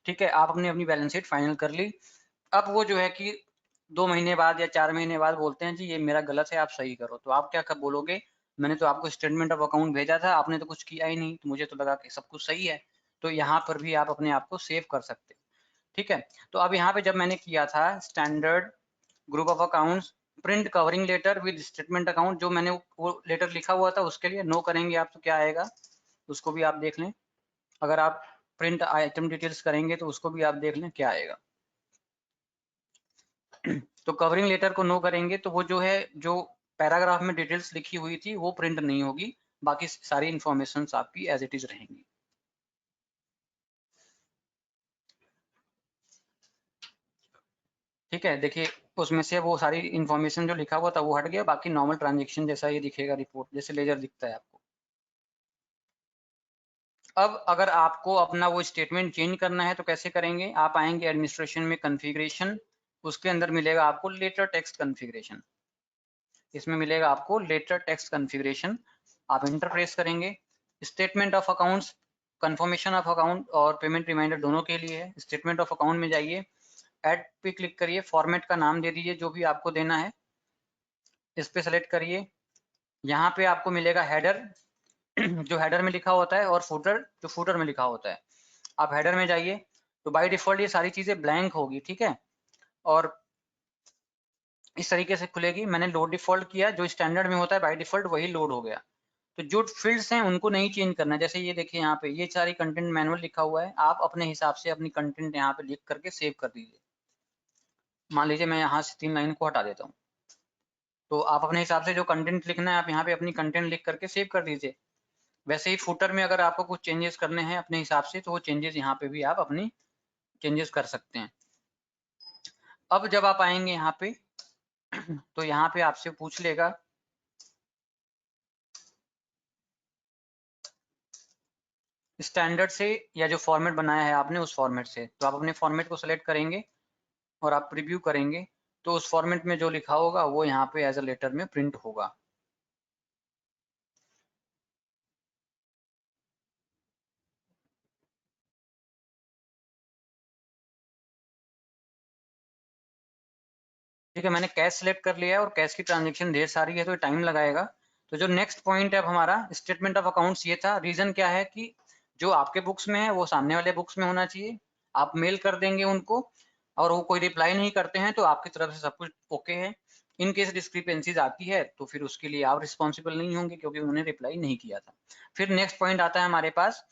ठीक है, आप अपनी अपनी बैलेंस शीट फाइनल कर ली। अब वो जो है कि 2 महीने बाद या 4 महीने बाद बोलते हैं जी ये मेरा गलत है, आप सही करो। तो आप क्या कब बोलोगे, मैंने तो आपको स्टेटमेंट ऑफ अकाउंट भेजा था, आपने तो कुछ किया ही नहीं, तो मुझे तो लगा कि सब कुछ सही है। तो यहाँ पर भी आप अपने आप को सेव कर सकते हैं। ठीक है, तो अब यहाँ पे जब मैंने किया था standard group of accounts print covering letter with statement account, जो मैंने वो लेटर लिखा हुआ था उसके लिए नो करेंगे आप तो क्या आएगा उसको भी आप देख लें। अगर आप प्रिंट आइटम डिटेल्स करेंगे तो उसको भी आप देख लें क्या आएगा। तो कवरिंग लेटर को नो करेंगे तो वो जो है, जो पैराग्राफ में डिटेल्स लिखी हुई थी वो प्रिंट नहीं होगी, बाकी सारी इंफॉर्मेशन आपकी एज इट इज रहेंगी। ठीक है, देखिए उसमें से वो सारी इंफॉर्मेशन जो लिखा हुआ था वो हट गया, बाकी नॉर्मल ट्रांजेक्शन जैसा ये दिखेगा, रिपोर्ट जैसे लेजर दिखता है आपको। अब अगर आपको अपना वो स्टेटमेंट चेंज करना है तो कैसे करेंगे, आप आएंगे एडमिनिस्ट्रेशन में कॉन्फ़िगरेशन, उसके अंदर मिलेगा आपको लेटर टेक्स्ट कॉन्फ़िगरेशन। इसमें मिलेगा आपको लेटर टेक्स्ट कॉन्फ़िगरेशन, आप इंटर प्रेस करेंगे। Statement of accounts, confirmation of account और पेमेंट रिमाइंडर दोनों के लिए है। स्टेटमेंट ऑफ अकाउंट में जाइए, ऐड पे क्लिक करिए, फॉर्मेट का नाम दे दीजिए जो भी आपको देना है, इस पे सेलेक्ट करिए। यहाँ पे आपको मिलेगा हेडर जो हेडर में लिखा होता है, और फुटर जो फुटर में लिखा होता है। आप हेडर में जाइए तो बाय डिफॉल्ट ये सारी चीजें ब्लैंक होगी। ठीक है, और इस तरीके से खुलेगी। मैंने लोड डिफॉल्ट किया, जो स्टैंडर्ड में होता है बाय डिफॉल्ट वही लोड हो गया। तो जो फील्ड्स हैं उनको नहीं चेंज करना, जैसे ये देखिए यहाँ पे ये सारी कंटेंट मैनुअल लिखा हुआ है, आप अपने हिसाब से अपनी कंटेंट यहाँ पे लिख करके सेव कर दीजिए। मान लीजिए मैं यहाँ से 3 लाइन को हटा देता हूँ, तो आप अपने हिसाब से जो कंटेंट लिखना है आप यहाँ पे अपनी कंटेंट लिख करके सेव कर दीजिए। वैसे ही फुटर में अगर आपको कुछ चेंजेस करने हैं अपने हिसाब से तो वो चेंजेस यहाँ पे भी आप अपनी चेंजेस कर सकते हैं। अब जब आप आएंगे यहाँ पे तो यहाँ पे आपसे पूछ लेगा स्टैंडर्ड से या जो फॉर्मेट बनाया है आपने उस फॉर्मेट से, तो आप अपने फॉर्मेट को सिलेक्ट करेंगे और आप प्रीव्यू करेंगे तो उस फॉर्मेट में जो लिखा होगा वो यहाँ पे एज अ लेटर में प्रिंट होगा। ठीक है, मैंने कैश सिलेक्ट कर लिया है और कैश की ट्रांजेक्शन ढेर सारी है तो टाइम लगाएगा। तो जो नेक्स्ट पॉइंट है अब हमारा स्टेटमेंट ऑफ अकाउंट्स, ये था। रीजन क्या है कि जो आपके बुक्स में है वो सामने वाले बुक्स में होना चाहिए। आप मेल कर देंगे उनको और वो कोई रिप्लाई नहीं करते हैं तो आपकी तरफ से सब कुछ ओके है। इन केस डिस्क्रिपेंसीज आती है तो फिर उसके लिए आप रिस्पॉन्सिबल नहीं होंगे क्योंकि उन्होंने रिप्लाई नहीं किया था। फिर नेक्स्ट पॉइंट आता है हमारे पास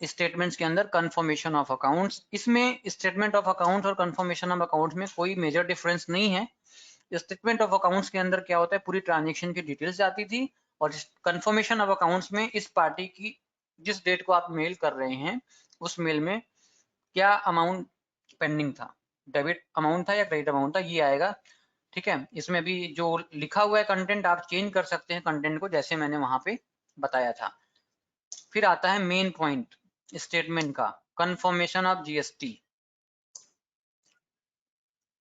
स्टेटमेंट्स के अंदर कंफर्मेशन ऑफ अकाउंट्स। इसमें स्टेटमेंट ऑफ अकाउंट्स और कंफर्मेशन ऑफ अकाउंट्स में कोई मेजर डिफरेंस नहीं है। स्टेटमेंट ऑफ अकाउंट्स के अंदर क्या होता है, पूरी ट्रांजेक्शन की डिटेल्स आती थी, और कंफर्मेशन ऑफ अकाउंट्स में इस पार्टी की जिस डेट को आप मेल कर रहे हैं उस मेल में क्या अमाउंट पेंडिंग था, डेबिट अमाउंट था या क्रेडिट अमाउंट था, ये आएगा। ठीक है, इसमें भी जो लिखा हुआ है कंटेंट आप चेंज कर सकते हैं कंटेंट को, जैसे मैंने वहां पे बताया था। फिर आता है मेन पॉइंट स्टेटमेंट का, कंफर्मेशन ऑफ जीएसटी।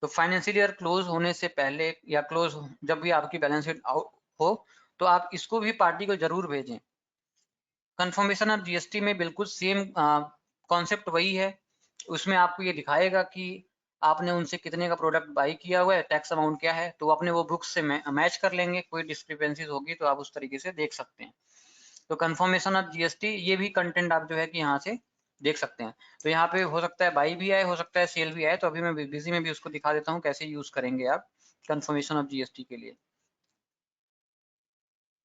तो फाइनेंशियल ईयर क्लोज होने से पहले या क्लोज जब भी आपकी बैलेंस शीट आउट हो तो आप इसको भी पार्टी को जरूर भेजें। कंफर्मेशन ऑफ जीएसटी में बिल्कुल सेम कॉन्सेप्ट वही है। उसमें आपको ये दिखाएगा कि आपने उनसे कितने का प्रोडक्ट बाई किया हुआ है, टैक्स अमाउंट क्या है, तो अपने वो बुक्स से मैच कर लेंगे। कोई डिस्क्रिपेंसीज होगी तो आप उस तरीके से देख सकते हैं। तो कंफर्मेशन ऑफ जीएसटी ये भी कंटेंट आप जो है कि यहाँ से देख सकते हैं। तो यहाँ पे हो सकता है बाई भी आए, हो सकता है सेल भी आए, तो अभी मैं बिजी में भी उसको दिखा देता हूँ कैसे यूज करेंगे आप कंफर्मेशन ऑफ जीएसटी के लिए।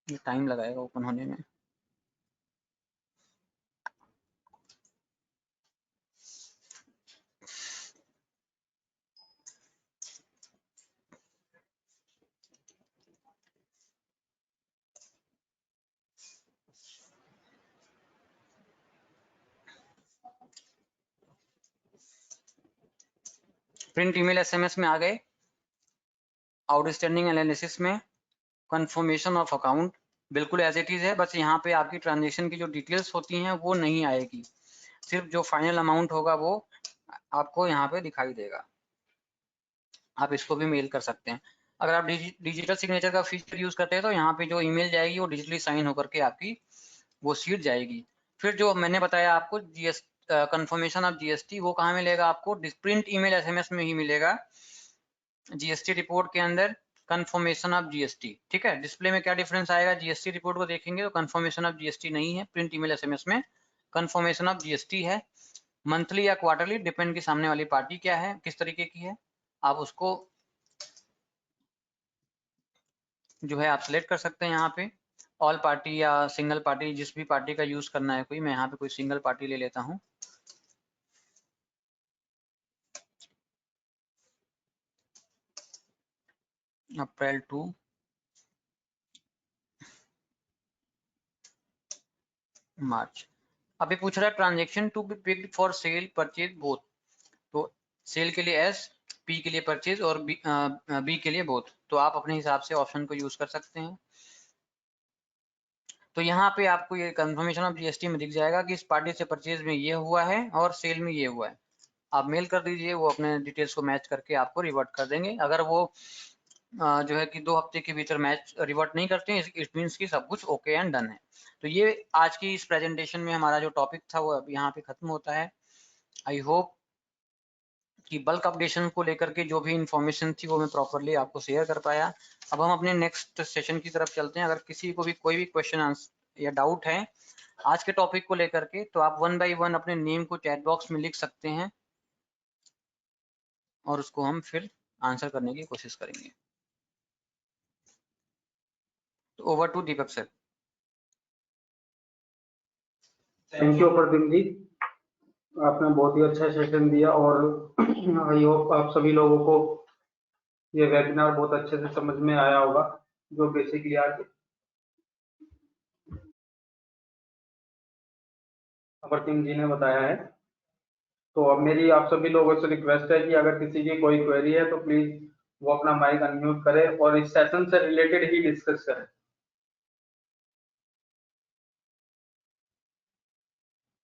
टाइम लगाएगा ओपन होने में। प्रिंट ईमेल एसएमएस में आ गए। आउटस्टैंडिंग एनालिसिस में कंफर्मेशन ऑफ अकाउंट बिल्कुल एज इट इज है, बस यहाँ पे आपकी ट्रांजेक्शन की जो डिटेल्स होती हैं वो नहीं आएगी, सिर्फ जो फाइनल अमाउंट होगा वो आपको यहाँ पे दिखाई देगा। आप इसको भी मेल कर सकते हैं। अगर आप डिजिटल सिग्नेचर का फीचर यूज करते हैं तो यहाँ पे जो ईमेल जाएगी वो डिजिटली साइन होकर के आपकी वो शीट जाएगी। फिर जो मैंने बताया आपको कंफर्मेशन ऑफ जीएसटी, वो कहाँ मिलेगा आपको, प्रिंट ईमेल एसएमएस में ही मिलेगा, जीएसटी रिपोर्ट के अंदर कंफर्मेशन ऑफ जीएसटी। ठीक है, डिस्प्ले में क्या डिफरेंस आएगा, जीएसटी रिपोर्ट को देखेंगे तो कंफर्मेशन ऑफ जीएसटी नहीं है, प्रिंट ईमेल एसएमएस में कंफर्मेशन ऑफ जीएसटी है। मंथली या क्वार्टरली डिपेंड की सामने वाली पार्टी क्या है, किस तरीके की है, आप उसको जो है आप सिलेक्ट कर सकते हैं। यहाँ पे ऑल पार्टी या सिंगल पार्टी, जिस भी पार्टी का यूज करना है कोई, मैं यहाँ पे कोई सिंगल पार्टी ले लेता हूँ। अप्रैल 2 मार्च। अभी पूछ रहा है transaction to be picked for sale purchase both, तो सेल के लिए एस, पी के लिए परचेज और बी के लिए बोथ, तो आप अपने हिसाब से ऑप्शन को यूज कर सकते हैं। तो यहाँ पे आपको ये कंफर्मेशन ऑफ जीएसटी में दिख जाएगा कि इस पार्टी से परचेज में ये हुआ है और सेल में ये हुआ है। आप मेल कर दीजिए, वो अपने डिटेल्स को मैच करके आपको रिवर्ट कर देंगे। अगर वो जो है कि 2 हफ्ते के भीतर मैच रिवर्ट नहीं करते हैं, इट मीन्स कि सब कुछ ओके एंड डन है। तो ये आज की इस प्रेजेंटेशन में हमारा जो टॉपिक था वो अब यहाँ पे खत्म होता है। आई होप कि बल्क अपडेशन को लेकर के जो भी इंफॉर्मेशन थी वो मैं प्रॉपरली आपको शेयर कर पाया। अब हम अपने नेक्स्ट सेशन की तरफ चलते हैं। अगर किसी को भी कोई भी क्वेश्चन आंसर या डाउट है आज के टॉपिक को लेकर के, तो आप 1 बाय 1 अपने नेम को चैट बॉक्स में लिख सकते हैं और उसको हम फिर आंसर करने की कोशिश करेंगे। तो over to Deepak sir. Thank you Pradeep ji, आपने बहुत ही अच्छा सेशन दिया और आई होप आप सभी लोगों को ये वेबिनार बहुत अच्छे से समझ में आया होगा, जो बेसिकली आज अमरसिंह जी ने बताया है। तो अब मेरी आप सभी लोगों से रिक्वेस्ट है कि अगर किसी की कोई क्वेरी है तो प्लीज वो अपना माइक अनम्यूट करे और इस सेशन से रिलेटेड ही डिस्कस करें।